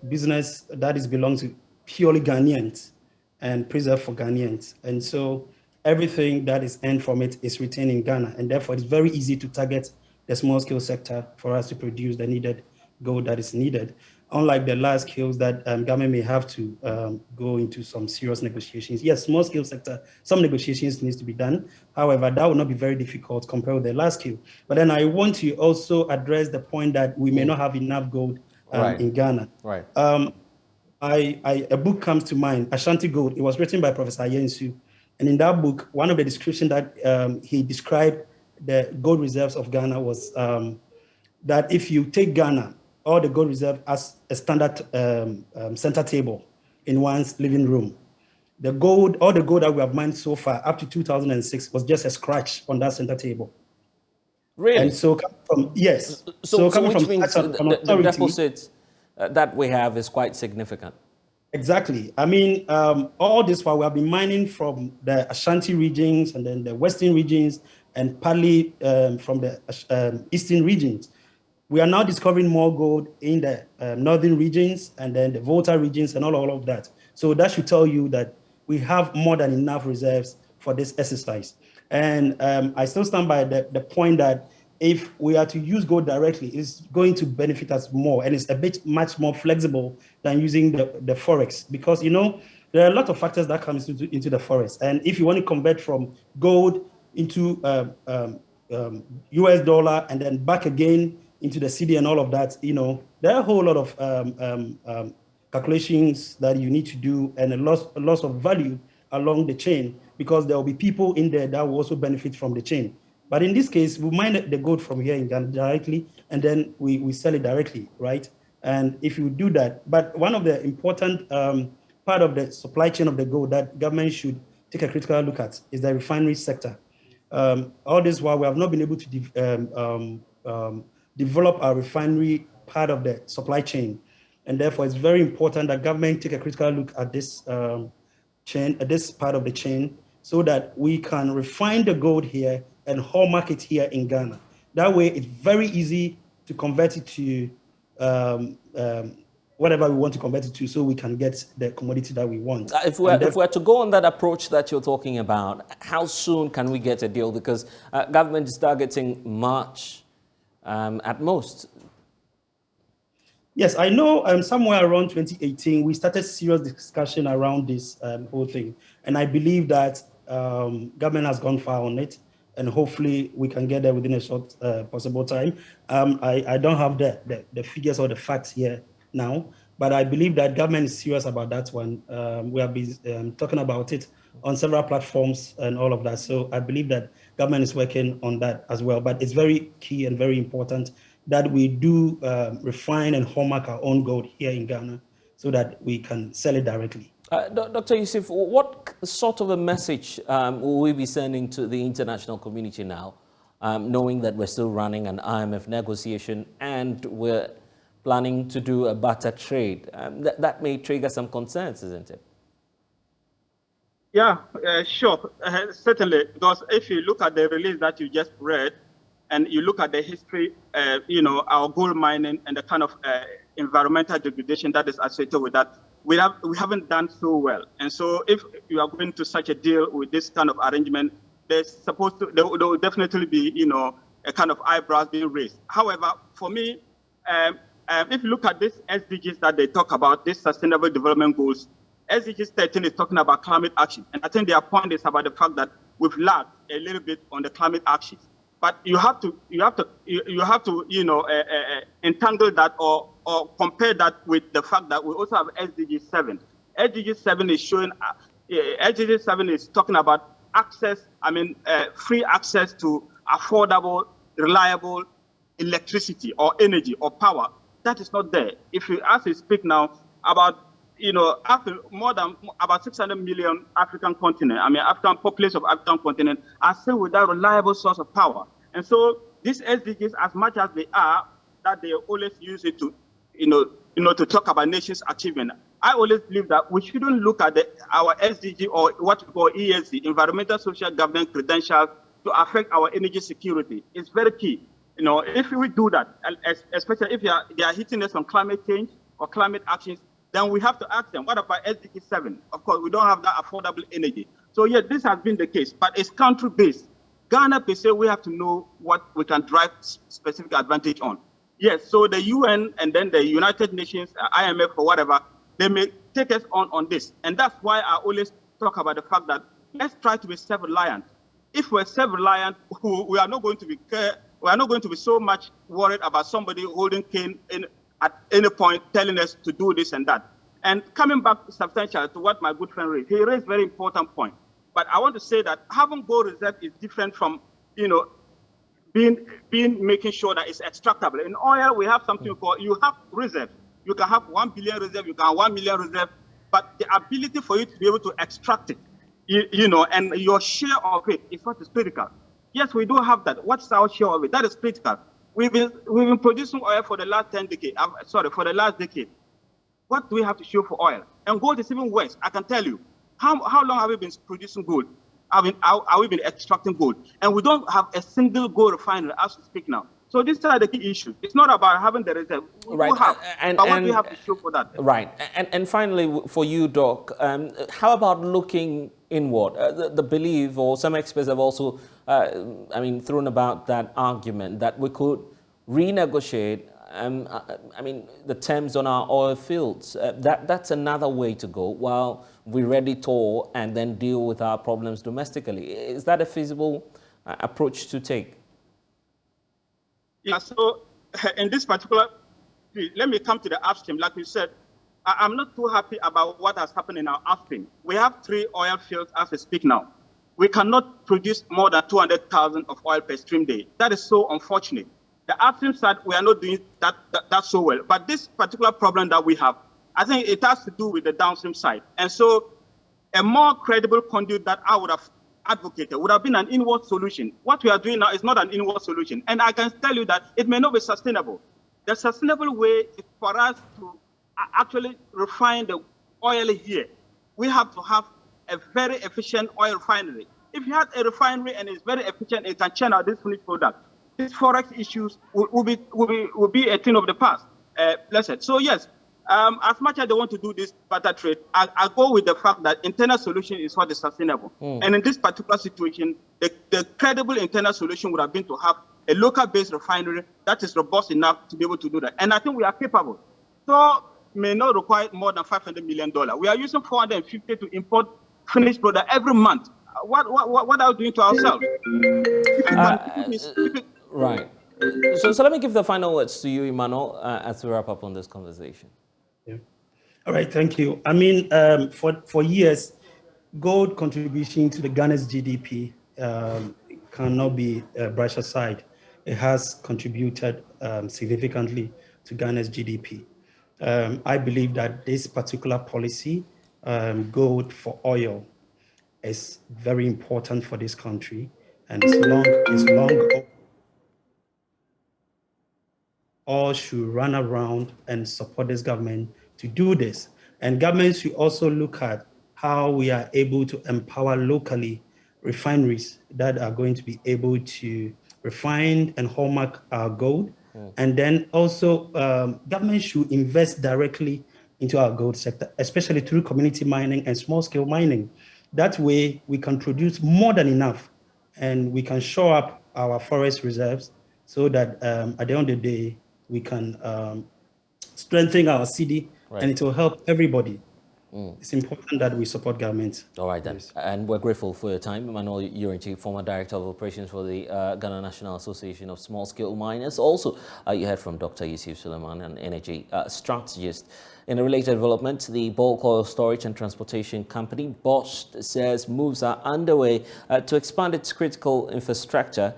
P: business that belongs to purely Ghanaians and preserved for Ghanaians. And so everything that is earned from it is retained in Ghana. And therefore, it's very easy to target the small scale sector for us to produce the needed gold that is needed. Unlike the large scales that government may have to go into some serious negotiations. Yes, small scale sector, some negotiations needs to be done. However, that will not be very difficult compared with the large scale. But then I want to also address the point that we may not have enough gold in Ghana.
A: Right.
P: A book comes to mind, Ashanti Gold. It was written by Professor Yensu. And in that book, one of the descriptions that he described the gold reserves of Ghana was that if you take Ghana, all the gold reserve as a standard center table in one's living room. All the gold that we have mined so far up to 2006 was just a scratch on that center table.
A: Really?
P: And so from, yes.
A: So
P: coming
A: which
P: from
A: means the deposit that we have is quite significant.
P: Exactly. I mean, all this while we have been mining from the Ashanti regions and then the western regions and partly from the eastern regions. We are now discovering more gold in the northern regions and then the Volta regions and all of that. So that should tell you that we have more than enough reserves for this exercise. And I still stand by the point that if we are to use gold directly, it's going to benefit us more, and it's a bit much more flexible than using the forex, because there are a lot of factors that come into the forex. And if you want to convert from gold into US dollar and then back again into the CD and all of that, there are a whole lot of calculations that you need to do, and a loss of value along the chain, because there will be people in there that will also benefit from the chain. But in this case, we mine the gold from here in Ghana directly, and then we sell it directly, right? And if you do that, but one of the important part of the supply chain of the gold that government should take a critical look at is the refinery sector. All this while, we have not been able to develop our refinery part of the supply chain. And therefore, it's very important that government take a critical look at this chain, at this part of the chain, so that we can refine the gold here and hallmark it here in Ghana. That way, it's very easy to convert it to whatever we want to convert it to, so we can get the commodity that we want.
A: If we're to go on that approach that you're talking about, how soon can we get a deal? Because government is targeting March at most.
P: Yes, I know somewhere around 2018, we started serious discussion around this whole thing. And I believe that government has gone far on it, and hopefully we can get there within a short possible time. I don't have the figures or the facts here now, but I believe that government is serious about that one. We have been talking about it on several platforms and all of that. So I believe that government is working on that as well. But it's very key and very important that we do refine and hallmark our own gold here in Ghana, so that we can sell it directly.
A: Dr. Yusuf, what sort of a message will we be sending to the international community now, knowing that we're still running an IMF negotiation and we're planning to do a barter trade? That may trigger some concerns, isn't it?
O: Yeah, sure, certainly. Because if you look at the release that you just read, and you look at the history, our gold mining and the kind of environmental degradation that is associated with that, we haven't done so well. And so if you are going to such a deal with this kind of arrangement, there will definitely be, a kind of eyebrows being raised. However, for me, if you look at these SDGs that they talk about, these sustainable development goals, SDGs 13 is talking about climate action. And I think their point is about the fact that we've lagged a little bit on the climate actions. But you have to entangle that or compare that with the fact that we also have SDG 7. SDG 7 is showing, SDG 7 is talking about access, free access to affordable, reliable electricity or energy or power. That is not there. If you as we speak now about, after more than about 600 million African continent, African population of African continent are still without reliable source of power. And so these SDGs, as much as they are, that they always use it to, to talk about nations' achievement. I always believe that we shouldn't look at our SDG or what we call ESG, environmental social governance credentials, to affect our energy security. It's very key. If we do that, especially if they are hitting us on climate change or climate actions, then we have to ask them, what about SDG 7? Of course, we don't have that affordable energy. So, yeah, this has been the case, but it's country-based. Ghana, per se, we have to know what we can drive specific advantage on. Yes, so the UN and then the United Nations, IMF or whatever, they may take us on this. And that's why I always talk about the fact that let's try to be self-reliant. If we're self-reliant, we are not going to be so much worried about somebody holding cane at any point telling us to do this and that. And coming back substantially to what my good friend raised, he raised a very important point. But I want to say that having gold reserve is different from, making sure that it's extractable. In oil, we have something called, you have reserve. You can have 1 billion reserve, you can have 1 million reserve, but the ability for you to be able to extract it, and your share of it is what is critical. Yes, we do have that. What's our share of it? That is critical. We've been producing oil for the last for the last decade. What do we have to show for oil? And gold is even worse. I can tell you. How long have we been producing gold? Are we been extracting gold? And we don't have a single gold refinery as we speak now. So these are the key issues. It's not about having the reserve.
A: Right.
O: But what do we have to show for that?
A: Right. And finally, for you, Doc, how about looking inward. The belief, or some experts have also, thrown about that argument that we could renegotiate the terms on our oil fields. That's another way to go while we ready tour and then deal with our problems domestically. Is that a feasible approach to take?
O: Yeah, so in this particular, let me come to the upstream. Like you said, I'm not too happy about what has happened in our upstream. We have 3 oil fields as we speak now. We cannot produce more than 200,000 of oil per stream day. That is so unfortunate. The upstream side, we are not doing that so well. But this particular problem that we have, I think it has to do with the downstream side. And so a more credible conduit that I would have advocated would have been an inward solution. What we are doing now is not an inward solution. And I can tell you that it may not be sustainable. The sustainable way is for us to actually refine the oil here. We have to have a very efficient oil refinery. If you have a refinery and it's very efficient, it can churn out this finished product. These forex issues will be a thing of the past. Blessed. So yes, as much as they want to do this barter trade, I go with the fact that internal solution is what is sustainable. And in this particular situation, the credible internal solution would have been to have a local-based refinery that is robust enough to be able to do that. And I think we are capable. So may not require more than $500 million. We are using 450 to import finished product every month. What are we doing to ourselves?
A: Right. So let me give the final words to you, Emmanuel, as we wrap up on this conversation.
P: Yeah. All right, thank you. I mean, for years, gold contribution to the Ghana's GDP cannot be brushed aside. It has contributed significantly to Ghana's GDP. I believe that this particular policy, gold for oil, is very important for this country, and it's long. All should run around and support this government to do this. And governments should also look at how we are able to empower locally refineries that are going to be able to refine and hallmark our gold. And then also government should invest directly into our gold sector, especially through community mining and small-scale mining. That way we can produce more than enough, and we can shore up our forest reserves so that at the end of the day, we can strengthen our city, and it will help everybody. It's important that we support government.
A: All right, then. Yes. And we're grateful for your time. Emmanuel Urinchi, former Director of Operations for the Ghana National Association of Small-Scale Miners. Also, you heard from Dr. Yusuf Suleiman, an energy strategist. In a related development, the bulk oil storage and transportation company, BOST, says moves are underway to expand its critical infrastructure,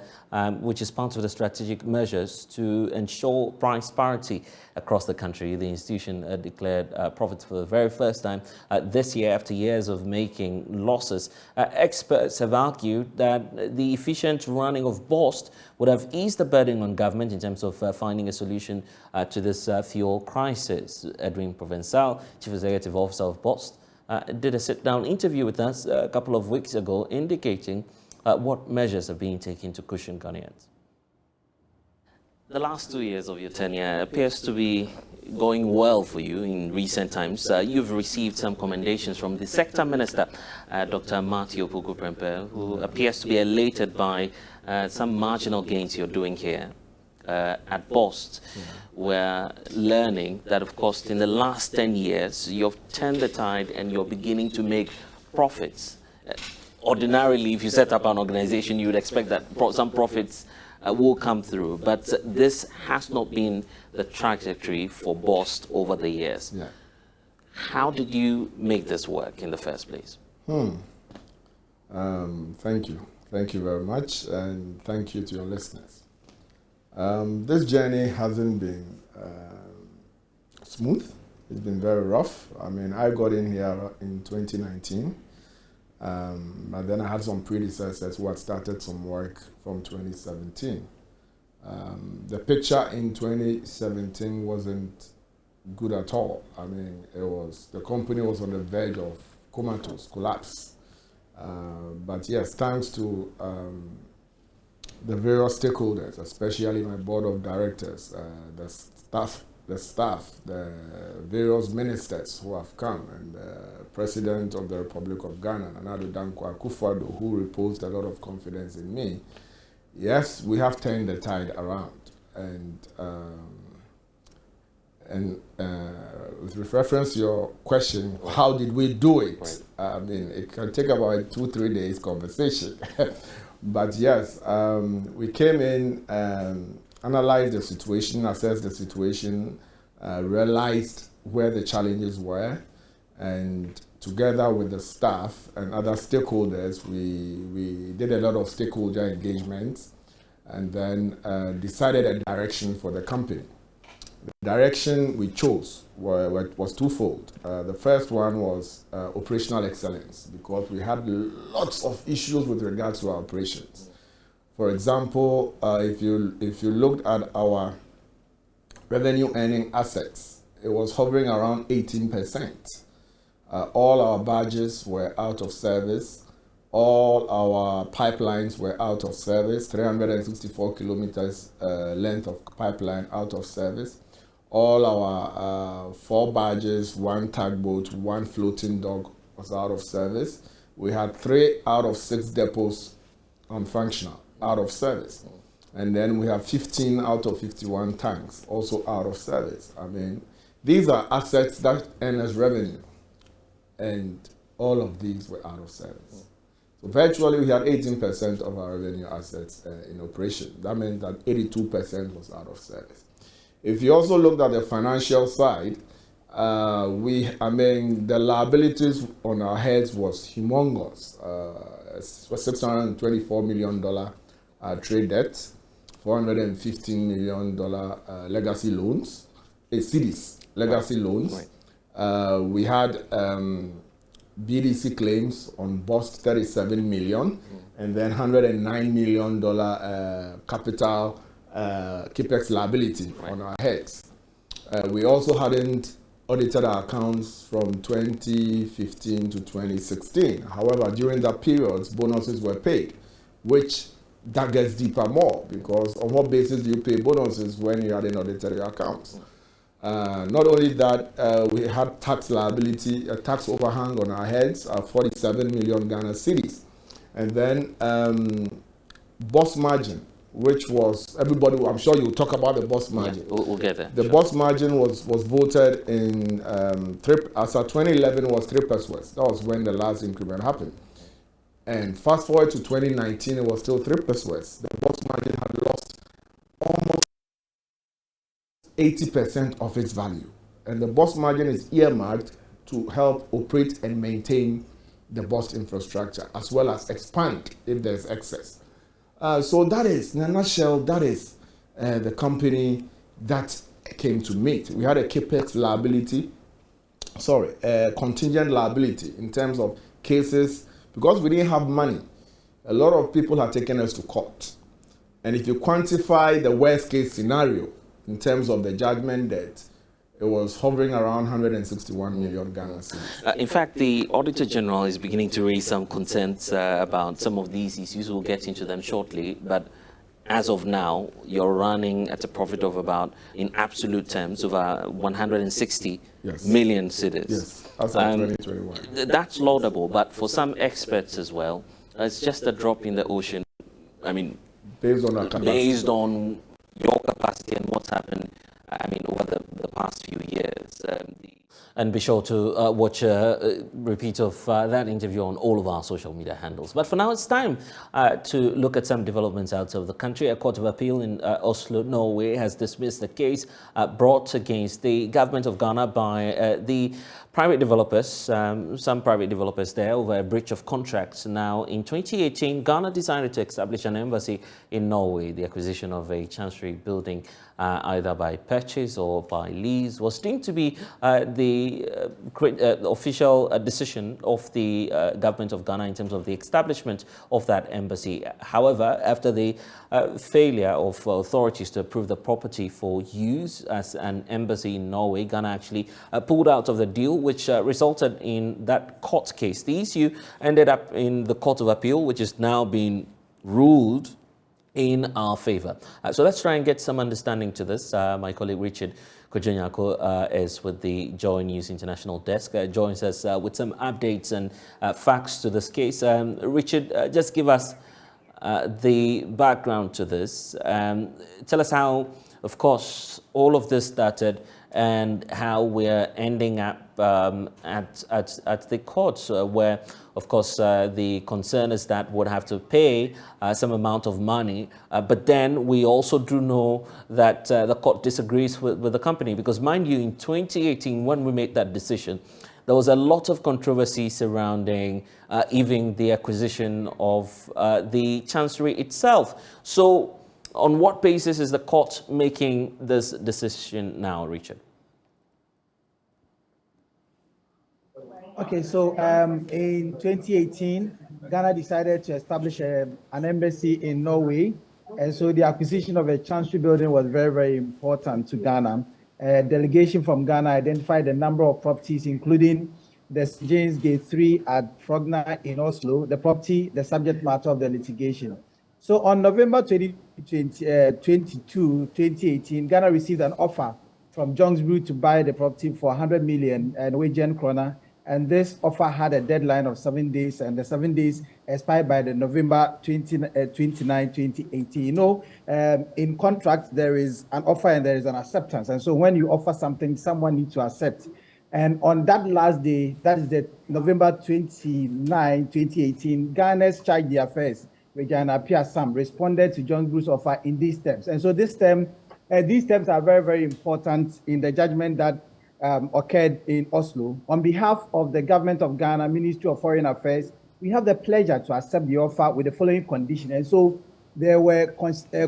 A: which is part of the strategic measures to ensure price parity across the country. The institution declared profits for the very first time this year after years of making losses. Experts have argued that the efficient running of BOST would have eased the burden on government in terms of finding a solution to this fuel crisis. Edwin Provençal, Chief Executive Officer of BOST, did a sit-down interview with us a couple of weeks ago, indicating what measures are being taken to cushion Ghanaians. The last 2 years of your tenure appears to be going well for you in recent times. You've received some commendations from the sector minister, Dr. Matthew Puku-Prempeh, who appears to be elated by some marginal gains you're doing here at BOST. We're learning that, of course, in the last 10 years, you've turned the tide and you're beginning to make profits. Ordinarily, if you set up an organization, you would expect that some profits will come through. But this has not been the trajectory for BOST over the years. Yeah. How did you make this work in the first place?
Q: Thank you. Thank you very much. And thank you to your listeners. This journey hasn't been smooth. It's been very rough. I mean, I got in here in 2019. But then I had some predecessors who had started some work from 2017. The picture in 2017 wasn't good at all. I mean, the company was on the verge of comatose, collapse. But yes, thanks to the various stakeholders, especially my board of directors, the staff the staff, the various ministers who have come, and the President of the Republic of Ghana, Nana Addo Dankwa Akufo-Addo, who reposed a lot of confidence in me. Yes, we have turned the tide around, and with reference to your question, how did we do it? I mean, it can take about a 2-3 days conversation. But yes, we came in, analyzed the situation, assessed the situation, realized where the challenges were, and together with the staff and other stakeholders, we did a lot of stakeholder engagements, and then decided a direction for the company. The direction we chose was twofold. The first one was operational excellence, because we had lots of issues with regards to our operations. For example, if you looked at our revenue earning assets, it was hovering around 18%. All our barges were out of service. All our pipelines were out of service, 364 kilometers length of pipeline out of service. All our 4 barges, 1 tugboat, 1 floating dock was out of service. We had 3 out of 6 depots unfunctional, out of service. And then we have 15 out of 51 tanks also out of service. I mean, these are assets that earn us revenue, and all of these were out of service. So virtually we had 18% of our revenue assets in operation. That meant that 82% was out of service. If you also looked at the financial side, the liabilities on our heads was humongous. $624 million trade debt, $415 million legacy loans, CDs, legacy loans. We had BDC claims on BOST, 37 million, and then $109 million capital CAPEX liability on our heads. We also hadn't audited our accounts from 2015 to 2016. However, during that period, bonuses were paid, which that gets deeper more, because on what basis do you pay bonuses when you hadn't audited your accounts? Not only that, we had tax liability, a tax overhang on our heads, 47 million Ghana cedis. And then BOST margin, which was, everybody, I'm sure you'll talk about the BOST margin.
A: Yeah, we'll get there.
Q: The BOST margin was voted in, as of 2011 was 3 pesos. That was when the last increment happened. And fast forward to 2019, it was still 3 pesos. The BOST margin had lost almost 80% of its value. And the BOST margin is earmarked to help operate and maintain the BOST infrastructure, as well as expand if there's excess. So that is, in a nutshell, that is the company that came to meet. We had a CAPEX liability, contingent liability in terms of cases, because we didn't have money. A lot of people had taken us to court. And if you quantify the worst case scenario in terms of the judgment debt, it was hovering around 161 million Ghana cedis.
A: In fact, the Auditor General is beginning to raise some concerns about some of these issues. We'll get into them shortly. But as of now, you're running at a profit of about, in absolute terms, over 160 million cedis.
Q: Yes, as of 2021.
A: That's laudable, but for some experts as well, it's just a drop in the ocean. I mean,
Q: based on our capacity.
A: Based on your capacity and what's happened, I mean, over the past few years. And be sure to watch a repeat of that interview on all of our social media handles. But for now, it's time to look at some developments outside of the country. A court of appeal in Oslo, Norway, has dismissed the case brought against the government of Ghana by the private developers, some private developers there, over a breach of contracts. Now, in 2018, Ghana decided to establish an embassy in Norway. The acquisition of a chancery building, either by purchase or by lease, was deemed to be the official decision of the government of Ghana in terms of the establishment of that embassy. However, after the failure of authorities to approve the property for use as an embassy in Norway, Ghana actually pulled out of the deal, which resulted in that court case. The issue ended up in the Court of Appeal, which is now being ruled in our favor. So let's try and get some understanding to this. My colleague Richard Kojonyako is with the Joy News International Desk. Joins us with some updates and facts to this case. Richard, just give us the background to this. Tell us how, of course, all of this started and how we're ending up at the courts, where, of course, the concern is that would have to pay some amount of money. But then we also do know that the court disagrees with the company, because, mind you, in 2018, when we made that decision, there was a lot of controversy surrounding even the acquisition of the Chancery itself. So on what basis is the court making this decision now, Richard?
R: Okay, so in 2018, Ghana decided to establish an embassy in Norway. And so the acquisition of a Chancery building was very, very important to Ghana. A delegation from Ghana identified a number of properties, including the James Gate 3 at Frogner in Oslo, the property, the subject matter of the litigation. So on November 2018, Ghana received an offer from Jongsbro to buy the property for 100 million Norwegian kroner. And this offer had a deadline of 7 days, and the 7 days expired by the November 29, 2018. You know, in contract, there is an offer and there is an acceptance. And so when you offer something, someone needs to accept. And on that last day, that is the November 29, 2018, Ghana's Charge d'Affaires, Regina Piasam, responded to Jongsbro's offer in these terms. And so these terms are very, very important in the judgment that occurred in Oslo. On behalf of the government of Ghana, Ministry of Foreign Affairs, we have the pleasure to accept the offer with the following condition. And so there were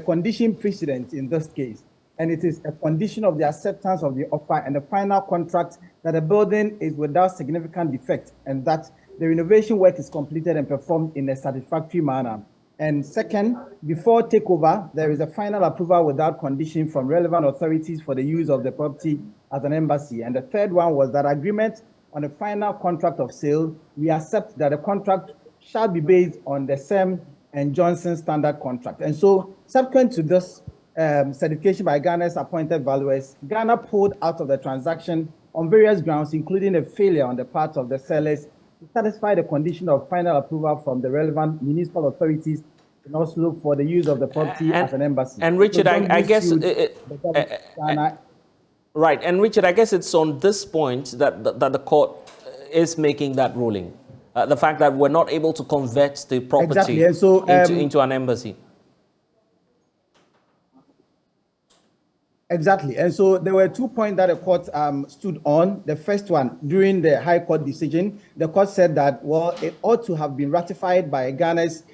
R: condition precedents in this case, and it is a condition of the acceptance of the offer and the final contract that the building is without significant defect and that the renovation work is completed and performed in a satisfactory manner. And second, before takeover, there is a final approval without condition from relevant authorities for the use of the property as an embassy. And the third one was that agreement on the final contract of sale, we accept that the contract shall be based on the Sem and Johnson standard contract. And so subsequent to this certification by Ghana's appointed valuers, Ghana pulled out of the transaction on various grounds, including a failure on the part of the sellers to satisfy the condition of final approval from the relevant municipal authorities in Oslo for the use of the property as an embassy.
A: And Richard,
R: so
A: I guess... Right, and Richard, I guess it's on this point that the court is making that ruling. The fact that we're not able to convert the property into an embassy.
R: Exactly. And so there were 2 points that the court stood on. The first one, during the High Court decision, the court said that, well, it ought to have been ratified by Ghana's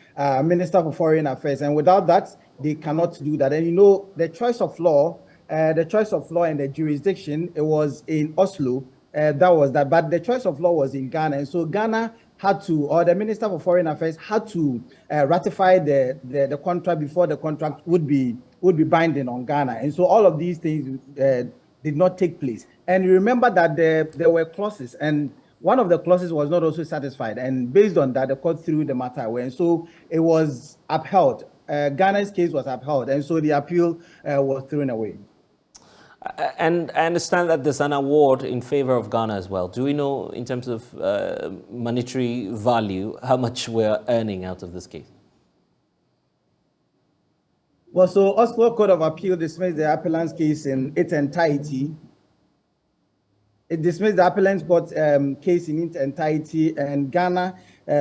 R: Minister for Foreign Affairs. And without that, they cannot do that. And you know, the choice of law and the jurisdiction, it was in Oslo. That was that. But the choice of law was in Ghana. And so Ghana had to, or the Minister for Foreign Affairs had to ratify the contract before the contract would be binding on Ghana. And so all of these things did not take place. And you remember that there were clauses, and one of the clauses was not also satisfied. And based on that, the court threw the matter away. And so it was upheld. Ghana's case was upheld. And so the appeal was thrown away.
A: And I understand that there's an award in favor of Ghana as well. Do we know, in terms of monetary value, how much we're earning out of this case?
R: Well, so Oslo Court of Appeal dismissed the appellant's case in its entirety. It dismissed the appellant's court case in its entirety, and Ghana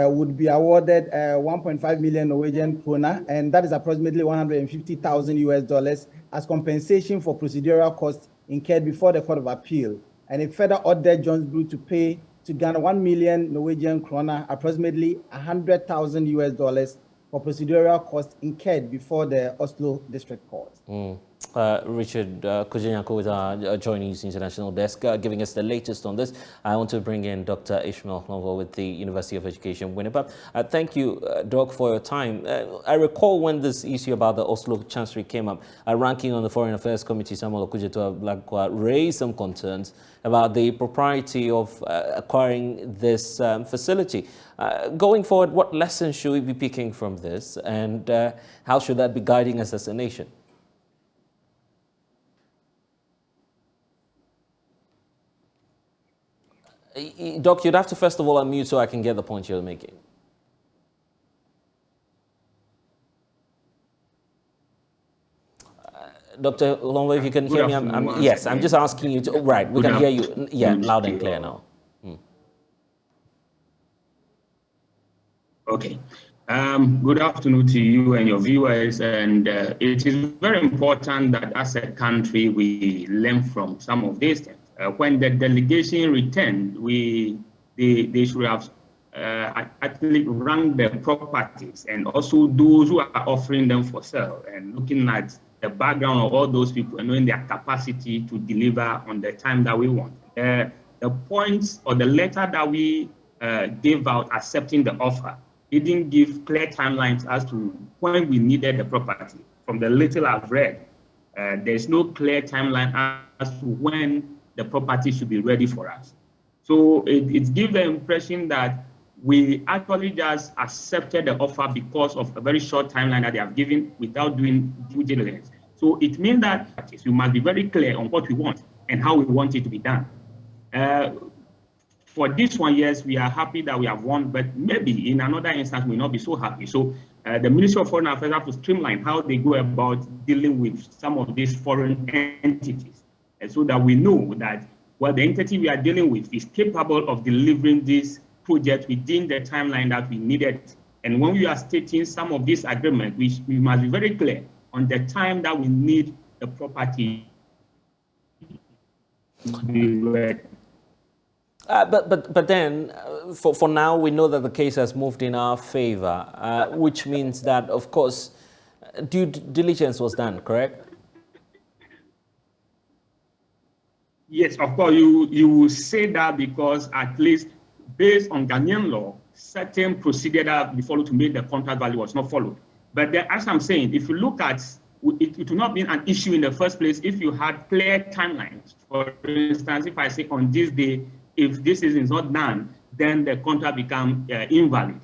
R: would be awarded 1.5 million Norwegian kroner, and that is approximately $150,000 as compensation for procedural costs incurred before the Court of Appeal. And it further ordered Jongsbro to pay to Ghana 1 million Norwegian kroner, approximately $100,000 for procedural costs incurred before the Oslo District Court.
A: Richard Kujinyako with our JoyNews International Desk, giving us the latest on this. I want to bring in Dr. Ishmael Novo with the University of Education, Winnipeg. Thank you, Doc, for your time. I recall when this issue about the Oslo Chancery came up, ranking on the Foreign Affairs Committee, Samuel Okujeto raised some concerns about the propriety of acquiring this facility. Going forward, what lessons should we be picking from this, and how should that be guiding us as a nation? Doc, you'd have to first of all unmute so I can get the point you're making. Dr. Olonwo, if you can hear me, yes, I'm just asking you to, right, we can hear you, loud and clear now.
S: Okay. Good afternoon to you and your viewers, and it is very important that as a country we learn from some of these things. When the delegation returned, they should have actually run the properties, and also those who are offering them for sale, and looking at the background of all those people and knowing their capacity to deliver on the time that we want. The points or the letter that we gave out accepting the offer, it didn't give clear timelines as to when we needed the property. From the little I've read, there's no clear timeline as to when the property should be ready for us. So it gives the impression that we actually just accepted the offer because of a very short timeline that they have given without doing due diligence. So it means that we must be very clear on what we want and how we want it to be done. For this one, yes, we are happy that we have won, but maybe in another instance we will not be so happy. So the Ministry of Foreign Affairs have to streamline how they go about dealing with some of these foreign entities, so that we know that, well, the entity we are dealing with is capable of delivering this project within the timeline that we needed. And when we are stating some of these agreements, we must be very clear on the time that we need the property to be ready.
A: But then, for now, we know that the case has moved in our favor, which means that, of course, due diligence was done, correct?
S: Yes, of course, you will say that because at least based on Ghanaian law, certain procedure that we followed to make the contract value was not followed. But then, as I'm saying, if you look at it, it would not be an issue in the first place if you had clear timelines. For instance, if I say on this day, if this is not done, then the contract becomes invalid.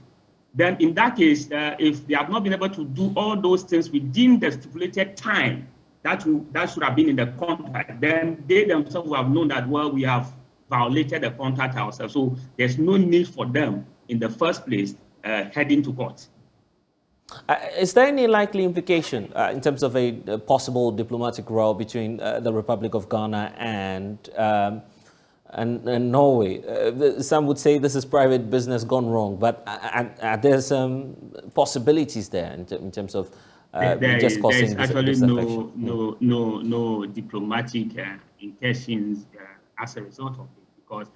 S: Then in that case, if they have not been able to do all those things within the stipulated time, that should have been in the contract, then they themselves will have known that, well, we have violated the contract ourselves. So there's no need for them in the first place heading to court.
A: Is there any likely implication in terms of a possible diplomatic role between the Republic of Ghana and Norway? Some would say this is private business gone wrong, but there's some possibilities there in terms of just causing
S: there's actually no diplomatic incursions as a result of it, because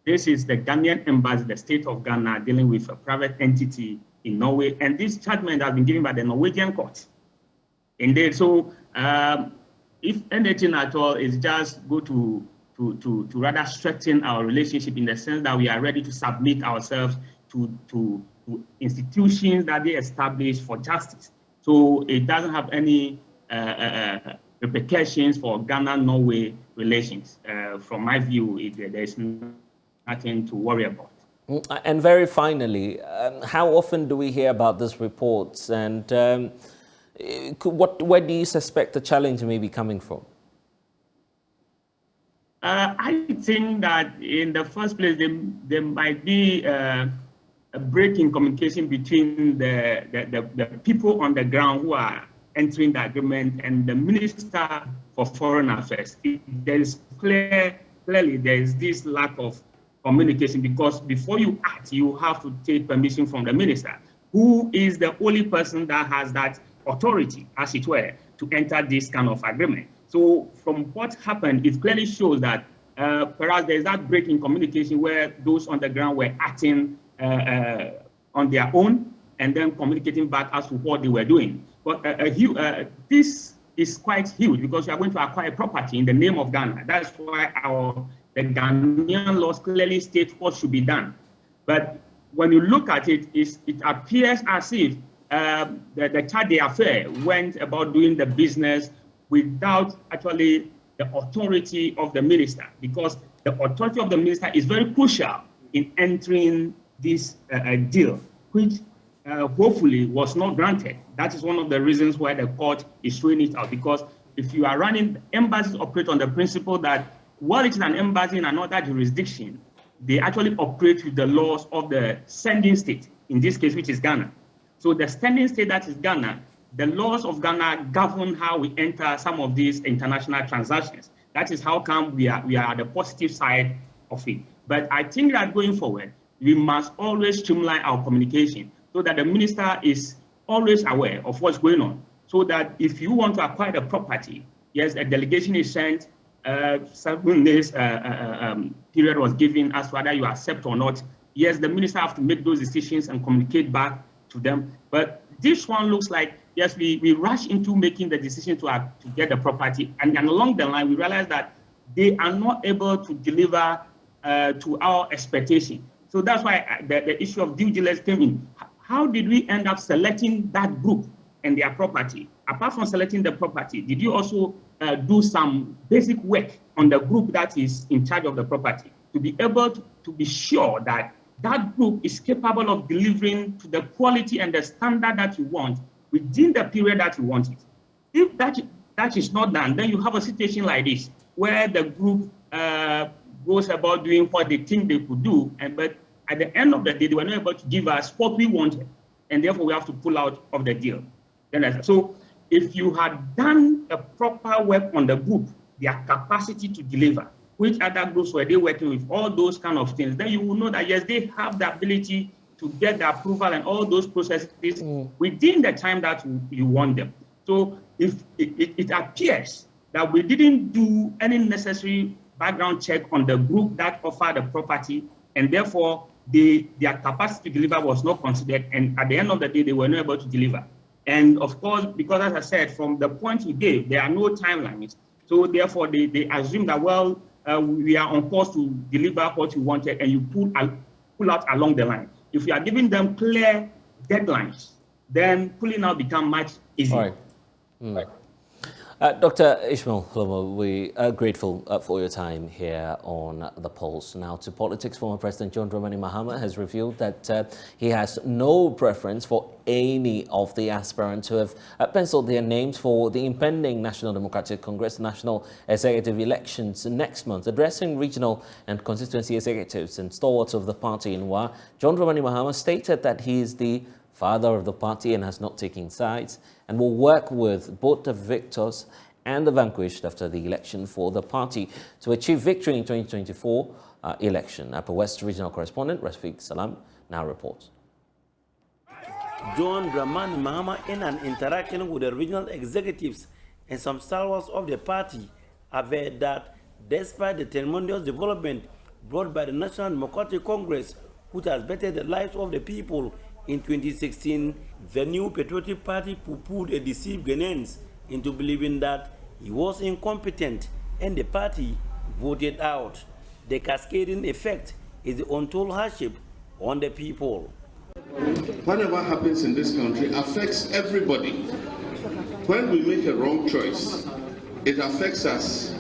S: this is the Ghanaian embassy, the state of Ghana, dealing with a private entity in Norway, and this judgment has been given by the Norwegian court. Indeed, so if anything at all, is just go to rather strengthen our relationship in the sense that we are ready to submit ourselves to institutions that they establish for justice. So it doesn't have any repercussions for Ghana-Norway relations. From my view, there's nothing to worry about.
A: And very finally, how often do we hear about these reports, and where do you suspect the challenge may be coming from?
S: I think that in the first place, there might be a break in communication between the people on the ground who are entering the agreement and the Minister for Foreign Affairs. There is clearly there is this lack of communication, because before you act, you have to take permission from the minister, who is the only person that has that authority, as it were, to enter this kind of agreement. So from what happened, it clearly shows that perhaps there's that break in communication where those on the ground were acting on their own and then communicating back as to what they were doing. But this is quite huge because you are going to acquire property in the name of Ghana. That's why the Ghanaian laws clearly state what should be done. But when you look at it, it appears as if the Chade affair went about doing the business without actually the authority of the minister, because the authority of the minister is very crucial in entering this deal, which hopefully was not granted. That is one of the reasons why the court is throwing it out, because if you are running, embassies operate on the principle that while it is an embassy in another jurisdiction, they actually operate with the laws of the sending state, in this case, which is Ghana. So the sending state, that is Ghana, the laws of Ghana govern how we enter some of these international transactions. That is how come we are at the positive side of it. But I think that going forward, we must always streamline our communication so that the minister is always aware of what's going on. So that if you want to acquire the property, yes, a delegation is sent, 7 days period was given as to whether you accept or not. Yes, the minister have to make those decisions and communicate back to them. But this one looks like, yes, we rush into making the decision to get the property. And along the line, we realize that they are not able to deliver to our expectation. So that's why the issue of due diligence came in. How did we end up selecting that group and their property? Apart from selecting the property, did you also do some basic work on the group that is in charge of the property to be able to be sure that that group is capable of delivering to the quality and the standard that you want within the period that you want it? If that is not done, then you have a situation like this, where the group goes about doing what they think they could do, but at the end of the day, they were not able to give us what we wanted, and therefore we have to pull out of the deal. So if you had done a proper work on the group, their capacity to deliver, which other groups were they working with, all those kind of things, then you will know that yes, they have the ability to get the approval and all those processes within the time that you want them. So if it appears that we didn't do any necessary background check on the group that offered the property, and therefore their capacity to deliver was not considered, and at the end of the day, they were not able to deliver. And of course, because as I said, from the point you gave, there are no timelines. So therefore, they assume that, well, we are on course to deliver what you wanted, and you pull out along the line. If you are giving them clear deadlines, then pulling out becomes much easier.
A: All right. Dr. Ishmael Lomo, we are grateful for your time here on The Pulse. Now to politics, former President John Dramani Mahama has revealed that he has no preference for any of the aspirants who have penciled their names for the impending National Democratic Congress National Executive Elections next month. Addressing regional and constituency executives and stalwarts of the party in Wa, John Dramani Mahama stated that he is the father of the party and has not taken sides, and will work with both the victors and the vanquished after the election for the party to achieve victory in 2024 election. Upper West Regional Correspondent Rafiq Salam now reports.
T: John Dramani Mahama, in an interaction with the regional executives and some stalwarts of the party, averred that despite the tremendous development brought by the National Democratic Congress, which has bettered the lives of the people, in 2016, the new Patriotic Party poo-pooed and deceived Ghanaians into believing that he was incompetent, and the party voted out. The cascading effect is the untold hardship on the people.
U: Whatever happens in this country affects everybody. When we make a wrong choice, it affects us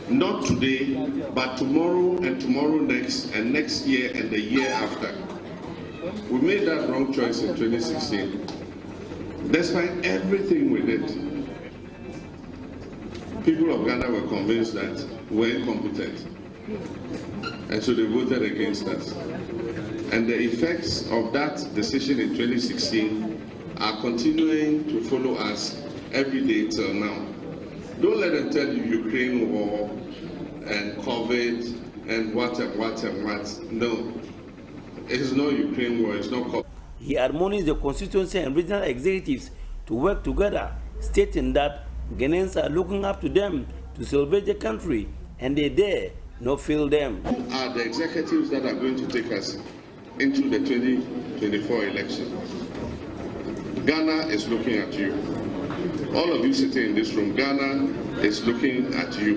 U: not today, but tomorrow and tomorrow next, and next year and the year after. We made that wrong choice in 2016. Despite everything we did, people of Ghana were convinced that we were incompetent. And so they voted against us. And the effects of that decision in 2016 are continuing to follow us every day till now. Don't let them tell you Ukraine war and COVID and what. No. It is not Ukraine war, it's not COVID.
T: He admonished the constituency and regional executives to work together, stating that Ghanaians are looking up to them to salvage the country, and they dare not fail them.
U: Who are the executives that are going to take us into the 2024 election? Ghana is looking at you. all of you sitting in this room, Ghana is looking at you.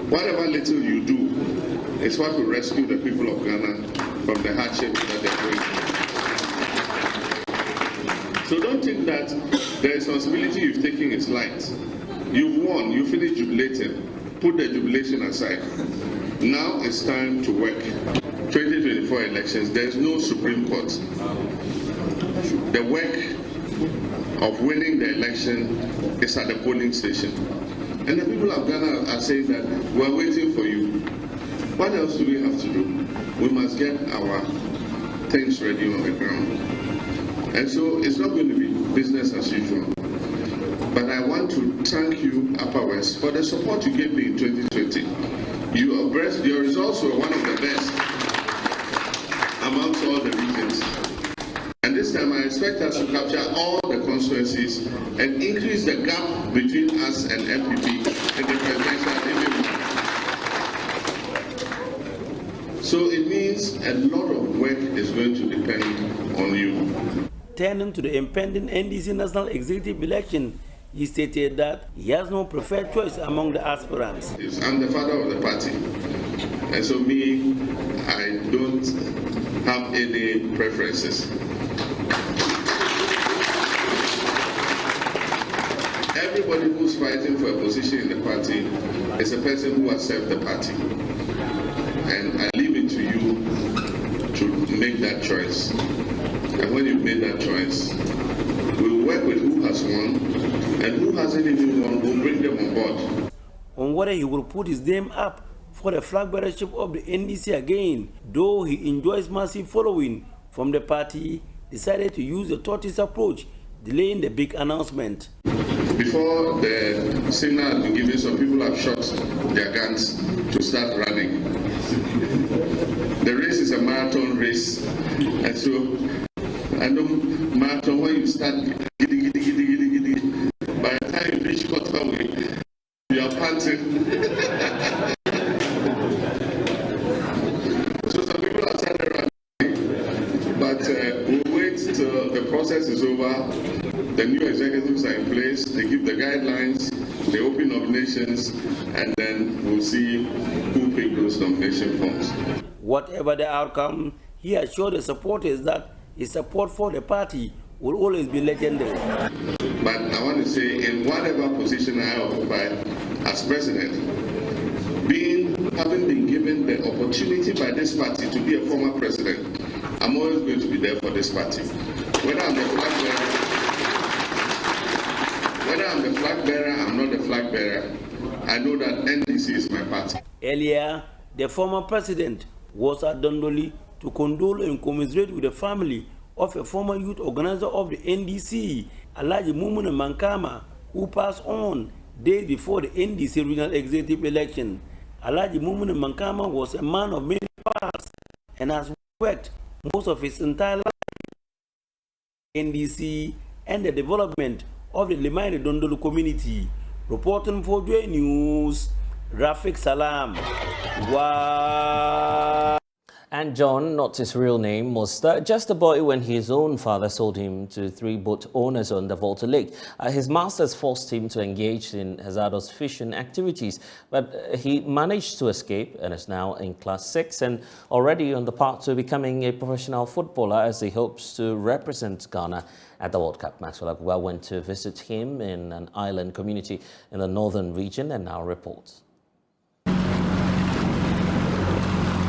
U: Whatever little you do is what will rescue the people of Ghana from the hardship that they're going through. So don't think that the responsibility you've taken is light. You've won, you finished jubilating. Put the jubilation aside. Now it's time to work. 2024 elections, there is no Supreme Court. The work of winning the election is at the polling station. And the people of Ghana are saying that we're waiting for you. What else do we have to do? We must get our things ready on the ground. And so it's not going to be business as usual. But I want to thank you, Upper West, for the support you gave me in 2020. Your results were one of the best amongst all the regions. And this time I expect us to capture all the constituencies and increase the gap between us and MPP in the presidential even. So it means a lot of work is going to depend on you.
T: Turning to the impending NDC National Executive election, he stated that he has no preferred choice among the aspirants.
U: I'm the father of the party, and so me, I don't have any preferences. Everybody who's fighting for a position in the party is a person who has served the party, and I leave it to you to make that choice. And when you've made that choice, we'll work with who has won. And who hasn't even won, will bring them on board.
T: On whether he will put his name up for the flag bearership of the NDC again, though he enjoys massive following from the party, decided to use the tortoise approach, delaying the big announcement.
U: Before the signal has been given, some people have shot their guns to start running. The race is a marathon race, and so I know marathon when you start by the time you reach Cottonway, you are panting. So some people are started running, but we'll wait till the process is over. The new executives are in place, they give the guidelines, they open nominations, and then we'll see who pick those nomination forms.
T: Whatever the outcome, he assured the supporters that his support for the party will always be legendary.
U: But I want to say, in whatever position I occupy as president, having been given the opportunity by this party to be a former president, I'm always going to be there for this party. Whether I'm the flag bearer, I'm not the flag bearer, I know that NDC is my party.
T: Earlier, the former president was at Dondoli to condole and commiserate with the family of a former youth organizer of the NDC, Alhaji Mumuna Mankama, who passed on days before the NDC regional executive election. Alhaji Mumuna Mankama was a man of many parts and has worked most of his entire life in NDC and the development of the Limaine Dondolu community. Reporting for JoyNews, Rafik Salam. Wow.
A: And John, not his real name, was just a boy when his own father sold him to 3 boat owners on the Volta Lake. His masters forced him to engage in hazardous fishing activities, but he managed to escape and is now in Class 6 and already on the path to becoming a professional footballer as he hopes to represent Ghana at the World Cup. Maxwell Agua went to visit him in an island community in the northern region and now reports.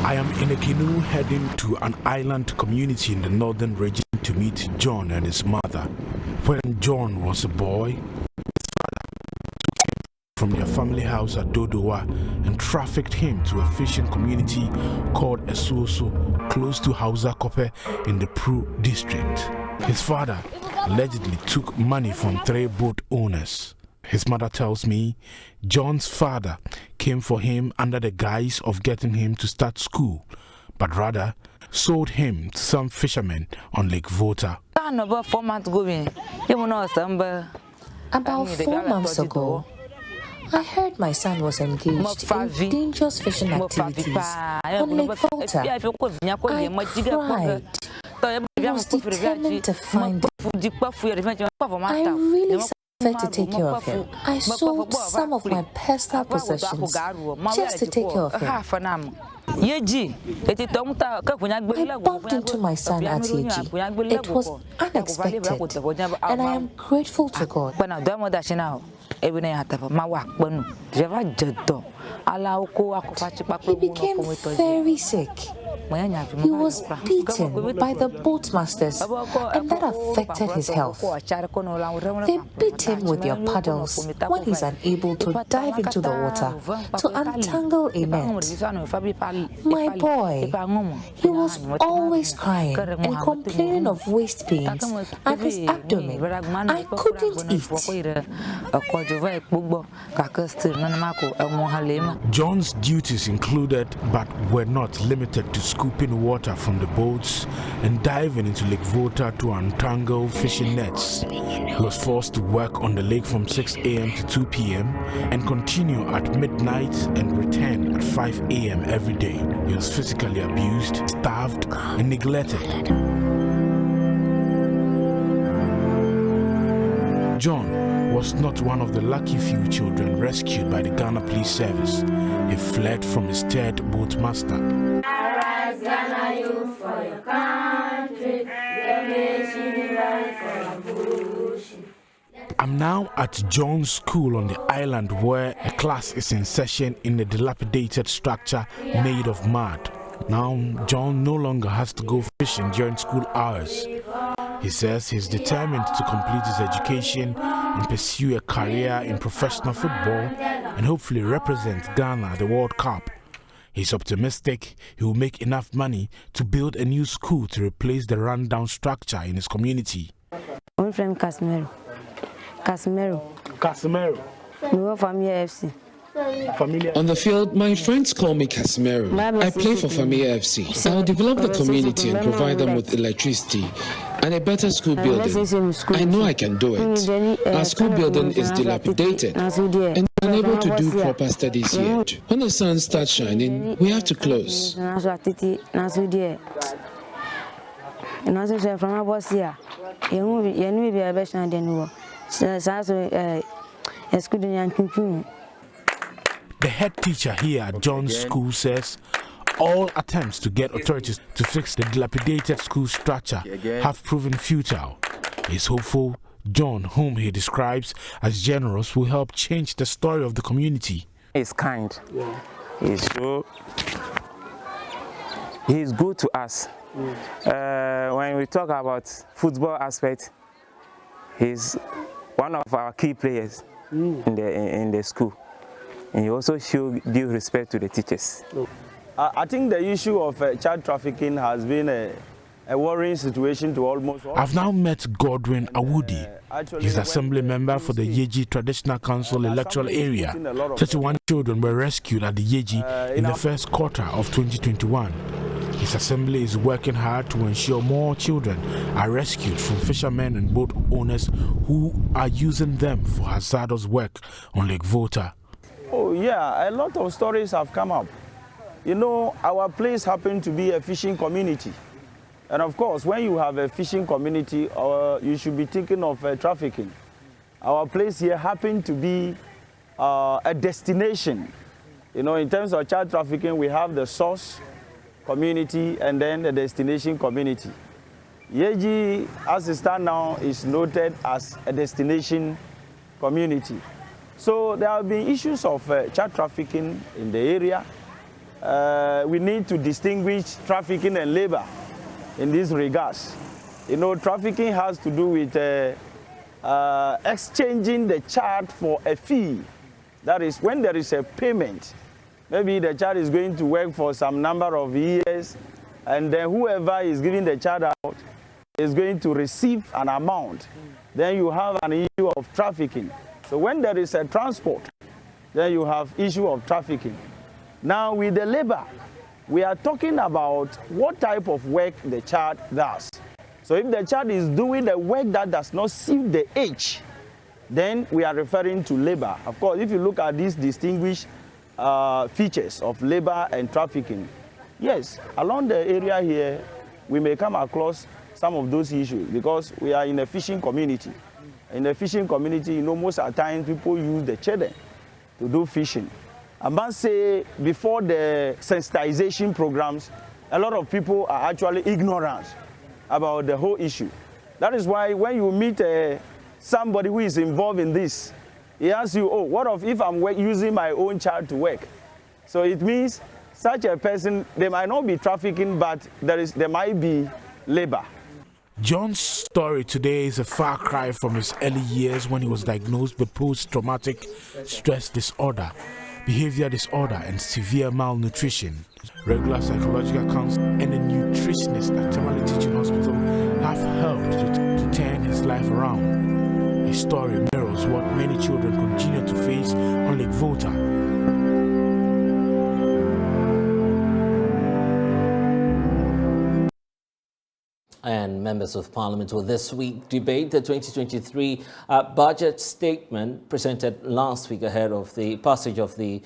D: I am in a canoe heading to an island community in the northern region to meet John and his mother. When John was a boy, his father took him from their family house at Dodowa and trafficked him to a fishing community called Esuoso, close to Hausa Kope in the Pru district. His father allegedly took money from 3 boat owners. His mother tells me John's father came for him under the guise of getting him to start school, but rather sold him to some fishermen on Lake Volta.
V: About 4 months ago, I heard my son was engaged in dangerous fishing activities on Lake Volta. I cried. was determined to find him. I really prefer to take care of him. I sold some of my personal possessions just to take care of him. I bumped into my son at Yeji. It was unexpected, and I am grateful to God. He became very sick. He was beaten by the boatmasters, and that affected his health. They beat him with their paddles when he's unable to dive into the water to untangle a net. My boy, he was always crying and complaining of waist pains and his abdomen. I couldn't eat.
D: John's duties included, but were not limited to scooping water from the boats and diving into Lake Volta to untangle fishing nets. He was forced to work on the lake from 6 a.m. to 2 p.m. and continue at midnight and return at 5 a.m. every day. He was physically abused, starved, and neglected. John was not one of the lucky few children rescued by the Ghana Police Service. He fled from his third boatmaster.
E: Arise, Ghana youth, for your country.
D: I'm now at John's school on the island where a class is in session in a dilapidated structure made of mud. Now, John no longer has to go fishing during school hours. He says he's determined to complete his education and pursue a career in professional football and hopefully represent Ghana at the World Cup. He's optimistic he will make enough money to build a new school to replace the rundown structure in his community.
F: I'm from Casimiro.
D: Casimiro.
F: We were from FC.
W: On the field, my friends call me Casimiro. I play for Familia FC. I'll develop the community and provide them with electricity and a better school building. I know I can do it. Our school building is dilapidated and unable to do proper studies yet. When the sun starts shining, we have to close.
D: The head teacher here at John's school says all attempts to get authorities to fix the dilapidated school structure have proven futile. He's hopeful John, whom he describes as generous, will help change the story of the community.
X: He's kind. He's good to us. When we talk about football aspect, he's one of our key players in the school. And he also show due respect to the teachers.
Y: I think the issue of child trafficking has been a worrying situation to almost all.
D: I've now met Godwin Awudi. He's assembly member for the Yeji Traditional Council electoral area. 31 children were rescued at the Yeji in the first quarter of 2021. His assembly is working hard to ensure more children are rescued from fishermen and boat owners who are using them for hazardous work on Lake Volta.
Y: Oh yeah, a lot of stories have come up. You know, our place happened to be a fishing community. And of course, when you have a fishing community, you should be thinking of trafficking. Our place here happened to be a destination. You know, in terms of child trafficking, we have the source community and then the destination community. Yeji, as it stands now, is noted as a destination community. So there have been issues of child trafficking in the area. We need to distinguish trafficking and labor in these regards. You know, trafficking has to do with exchanging the child for a fee. That is, when there is a payment, maybe the child is going to work for some number of years, and then whoever is giving the child out is going to receive an amount. Then you have an issue of trafficking. So when there is a transport, then you have issue of trafficking. Now with the labor, we are talking about what type of work the child does. So if the child is doing the work that does not suit the age, then we are referring to labor. Of course, if you look at these distinguished features of labor and trafficking, yes, along the area here, we may come across some of those issues because we are in a fishing community. In a fishing community, you know, most of the time people use the children to do fishing. I must say, before the sensitization programs, a lot of people are actually ignorant about the whole issue. That is why when you meet somebody who is involved in this, he asks you, oh, what if I'm using my own child to work? So it means such a person, they might not be trafficking, but there might be labor.
D: John's story today is a far cry from his early years when he was diagnosed with post-traumatic stress disorder, behavior disorder, and severe malnutrition. Regular psychological counseling and a nutritionist at Tamale Teaching Hospital have helped to turn his life around. His story mirrors what many children continue to face on Lake Volta.
A: And members of Parliament will this week debate the 2023 budget statement presented last week ahead of the passage of the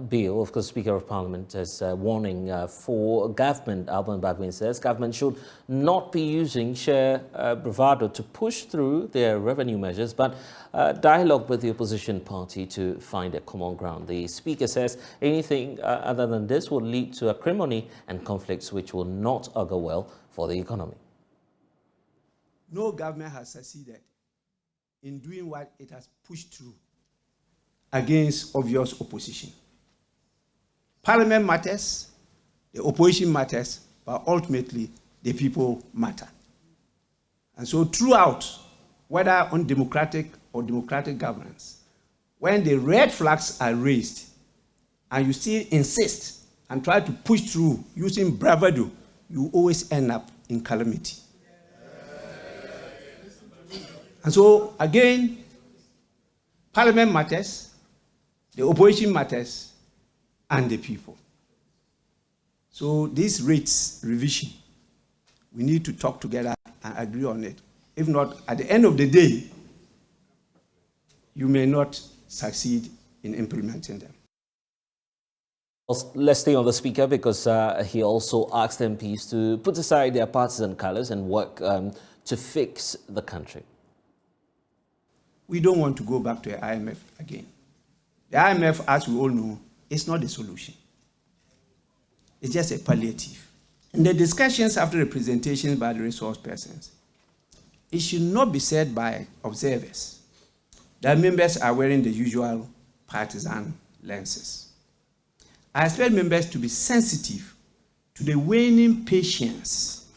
A: bill. Of course, Speaker of Parliament is warning for government. Alban Bagwin says government should not be using sheer bravado to push through their revenue measures, but dialogue with the opposition party to find a common ground. The Speaker says anything other than this will lead to acrimony and conflicts which will not augur well for the economy.
C: No government has succeeded in doing what it has pushed through against obvious opposition. Parliament matters, the opposition matters, but ultimately the people matter. And so throughout, whether on democratic or democratic governance, when the red flags are raised and you still insist and try to push through using bravado, you always end up in calamity. And so, again, Parliament matters, the opposition matters, and the people. So this rates revision, we need to talk together and agree on it. If not, at the end of the day, you may not succeed in implementing them.
A: Let's stay on the Speaker because he also asked MPs to put aside their partisan colors and work to fix the country.
C: We don't want to go back to the IMF again. The IMF, as we all know, is not the solution. It's just a palliative. In the discussions after the presentations by the resource persons, it should not be said by observers that members are wearing the usual partisan lenses. I expect members to be sensitive to the waning patience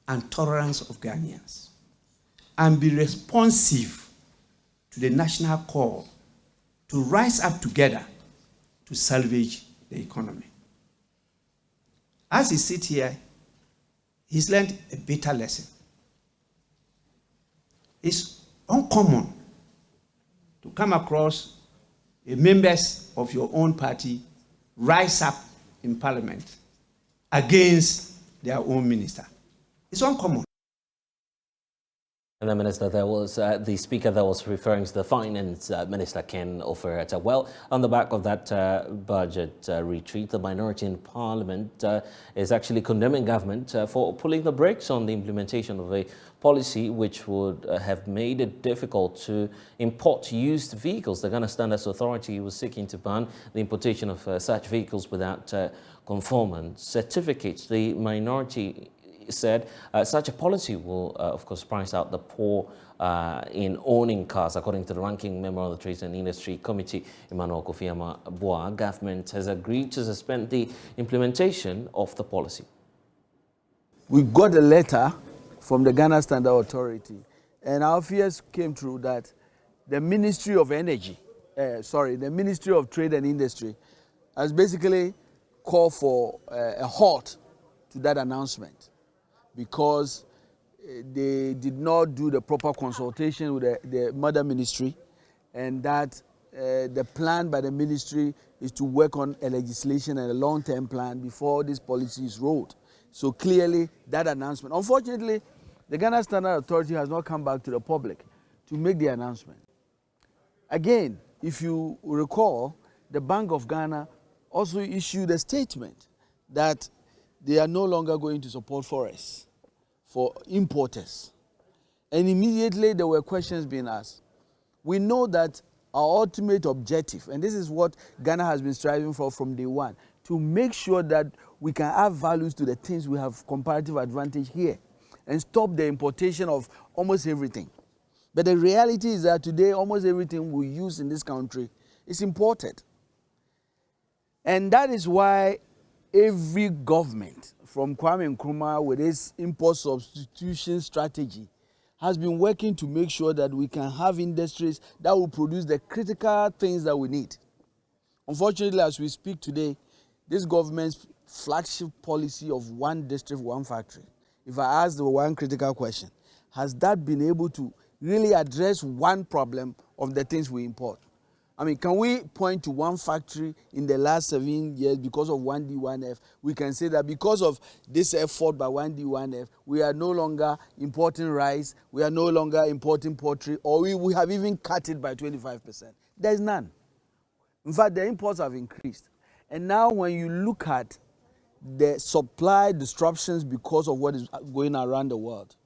C: and tolerance of Ghanaians and be responsive to the national call to rise up together to salvage the economy. As he sits here, he's learned a bitter lesson. It's uncommon to come across the members of your own party rise up in Parliament against their own minister. It's uncommon.
A: And the minister, there was the Speaker that was referring to the Finance Minister Ken Ofori-Atta. Well, on the back of that budget retreat, the minority in Parliament is actually condemning government for pulling the brakes on the implementation of a policy which would have made it difficult to import used vehicles. The Ghana Standards Authority was seeking to ban the importation of such vehicles without conformance certificates. The minority said such a policy will, of course, price out the poor in owning cars. According to the ranking member of the Trade and Industry Committee, Emmanuel Kofi Ama-Boa, government has agreed to suspend the implementation of the policy.
G: We got a letter from the Ghana Standard Authority, and our fears came true that the Ministry of Energy, the Ministry of Trade and Industry has basically called for a halt to that announcement, because they did not do the proper consultation with the mother ministry, and that the plan by the ministry is to work on a legislation and a long-term plan before this policy is rolled. So clearly that announcement, unfortunately, the Ghana Standard Authority has not come back to the public to make the announcement. Again, if you recall, the Bank of Ghana also issued a statement that they are no longer going to support forests for importers. And immediately there were questions being asked. We know that our ultimate objective, and this is what Ghana has been striving for from day one, to make sure that we can add values to the things we have comparative advantage here and stop the importation of almost everything. But the reality is that today almost everything we use in this country is imported. And that is why every government, from Kwame Nkrumah with its import substitution strategy, has been working to make sure that we can have industries that will produce the critical things that we need. Unfortunately, as we speak today, this government's flagship policy of one district, one factory, if I ask the one critical question, has that been able to really address one problem of the things we import? I mean, can we point to one factory in the last 7 years because of 1D, 1F? We can say that because of this effort by 1D, 1F, we are no longer importing rice, we are no longer importing poultry, or we have even cut it by 25%. There's none. In fact, the imports have increased. And now when you look at the supply disruptions because of what is going around the world,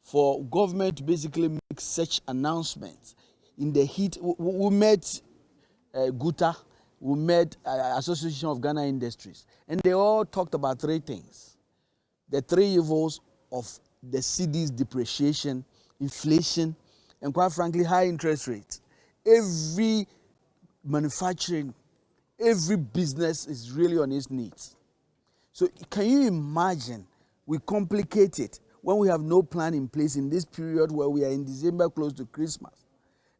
G: for government to basically make such announcements in the heat, we met GUTA, we met Association of Ghana Industries, and they all talked about three things. The three evils of the cedi's depreciation, inflation, and quite frankly, high interest rates. Every manufacturing, every business is really on its knees. So can you imagine we complicate it when we have no plan in place in this period where we are in December close to Christmas,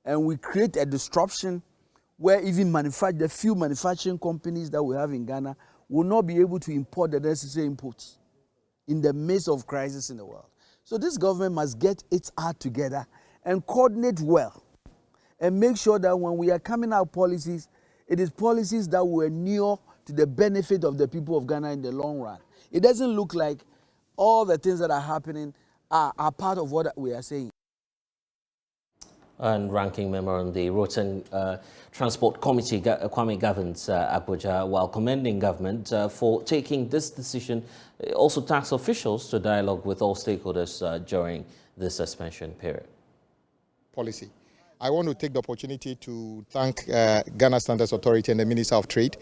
G: and we create a disruption where even the few manufacturing companies that we have in Ghana will not be able to import the necessary inputs in the midst of crisis in the world. So this government must get its act together and coordinate well and make sure that when we are coming out policies, it is policies that will inure to the benefit of the people of Ghana in the long run. It doesn't look like all the things that are happening are part of what we are saying.
A: And ranking member on the Road Transport Committee, Kwame Governs Abuja, while commending government for taking this decision, also tasked officials to dialogue with all stakeholders during the suspension period.
B: Policy. I want to take the opportunity to thank Ghana Standards Authority and the Minister of Trade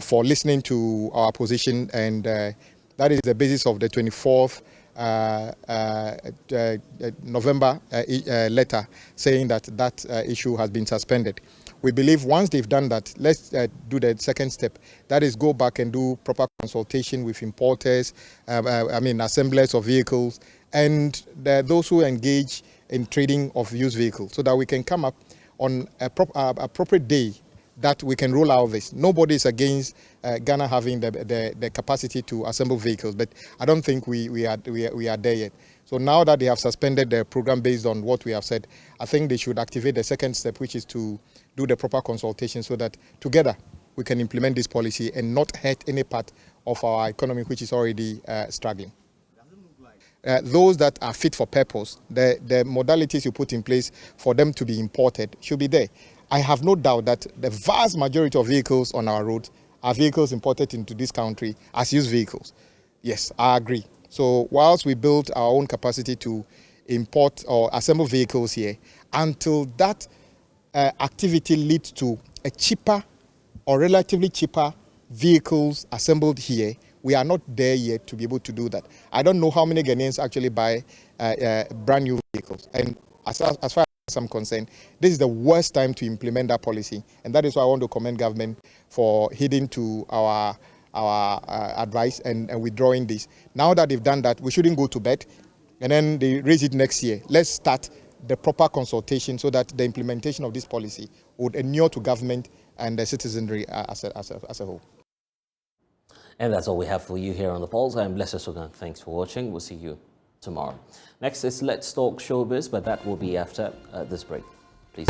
B: for listening to our position, and that is the basis of the 24th November letter saying that issue has been suspended. We believe once they've done that, let's do the second step. That is go back and do proper consultation with importers, assemblers of vehicles, and those who engage in trading of used vehicles, so that we can come up on a appropriate day that we can roll out this. Nobody is against Ghana having the capacity to assemble vehicles, but I don't think we are there yet. So now that they have suspended the program based on what we have said, I think they should activate the second step, which is to do the proper consultation so that together we can implement this policy and not hurt any part of our economy, which is already struggling. Those that are fit for purpose, the modalities you put in place for them to be imported should be there. I have no doubt that the vast majority of vehicles on our roads are vehicles imported into this country as used vehicles. Yes, I agree. So whilst we build our own capacity to import or assemble vehicles here, until that activity leads to a cheaper or relatively cheaper vehicles assembled here, we are not there yet to be able to do that. I don't know how many Ghanaians actually buy brand new vehicles. And as far as I'm concerned, this is the worst time to implement that policy. And that is why I want to commend government for heeding to our advice and withdrawing this. Now that they've done that, we shouldn't go to bed and then they raise it next year. Let's start the proper consultation so that the implementation of this policy would inure to government and the citizenry as a whole.
A: And that's all we have for you here on The Pulse. I'm Blessed Sogah. Thanks for watching. We'll see you tomorrow. Next is Let's Talk Showbiz, but that will be after this break. Please.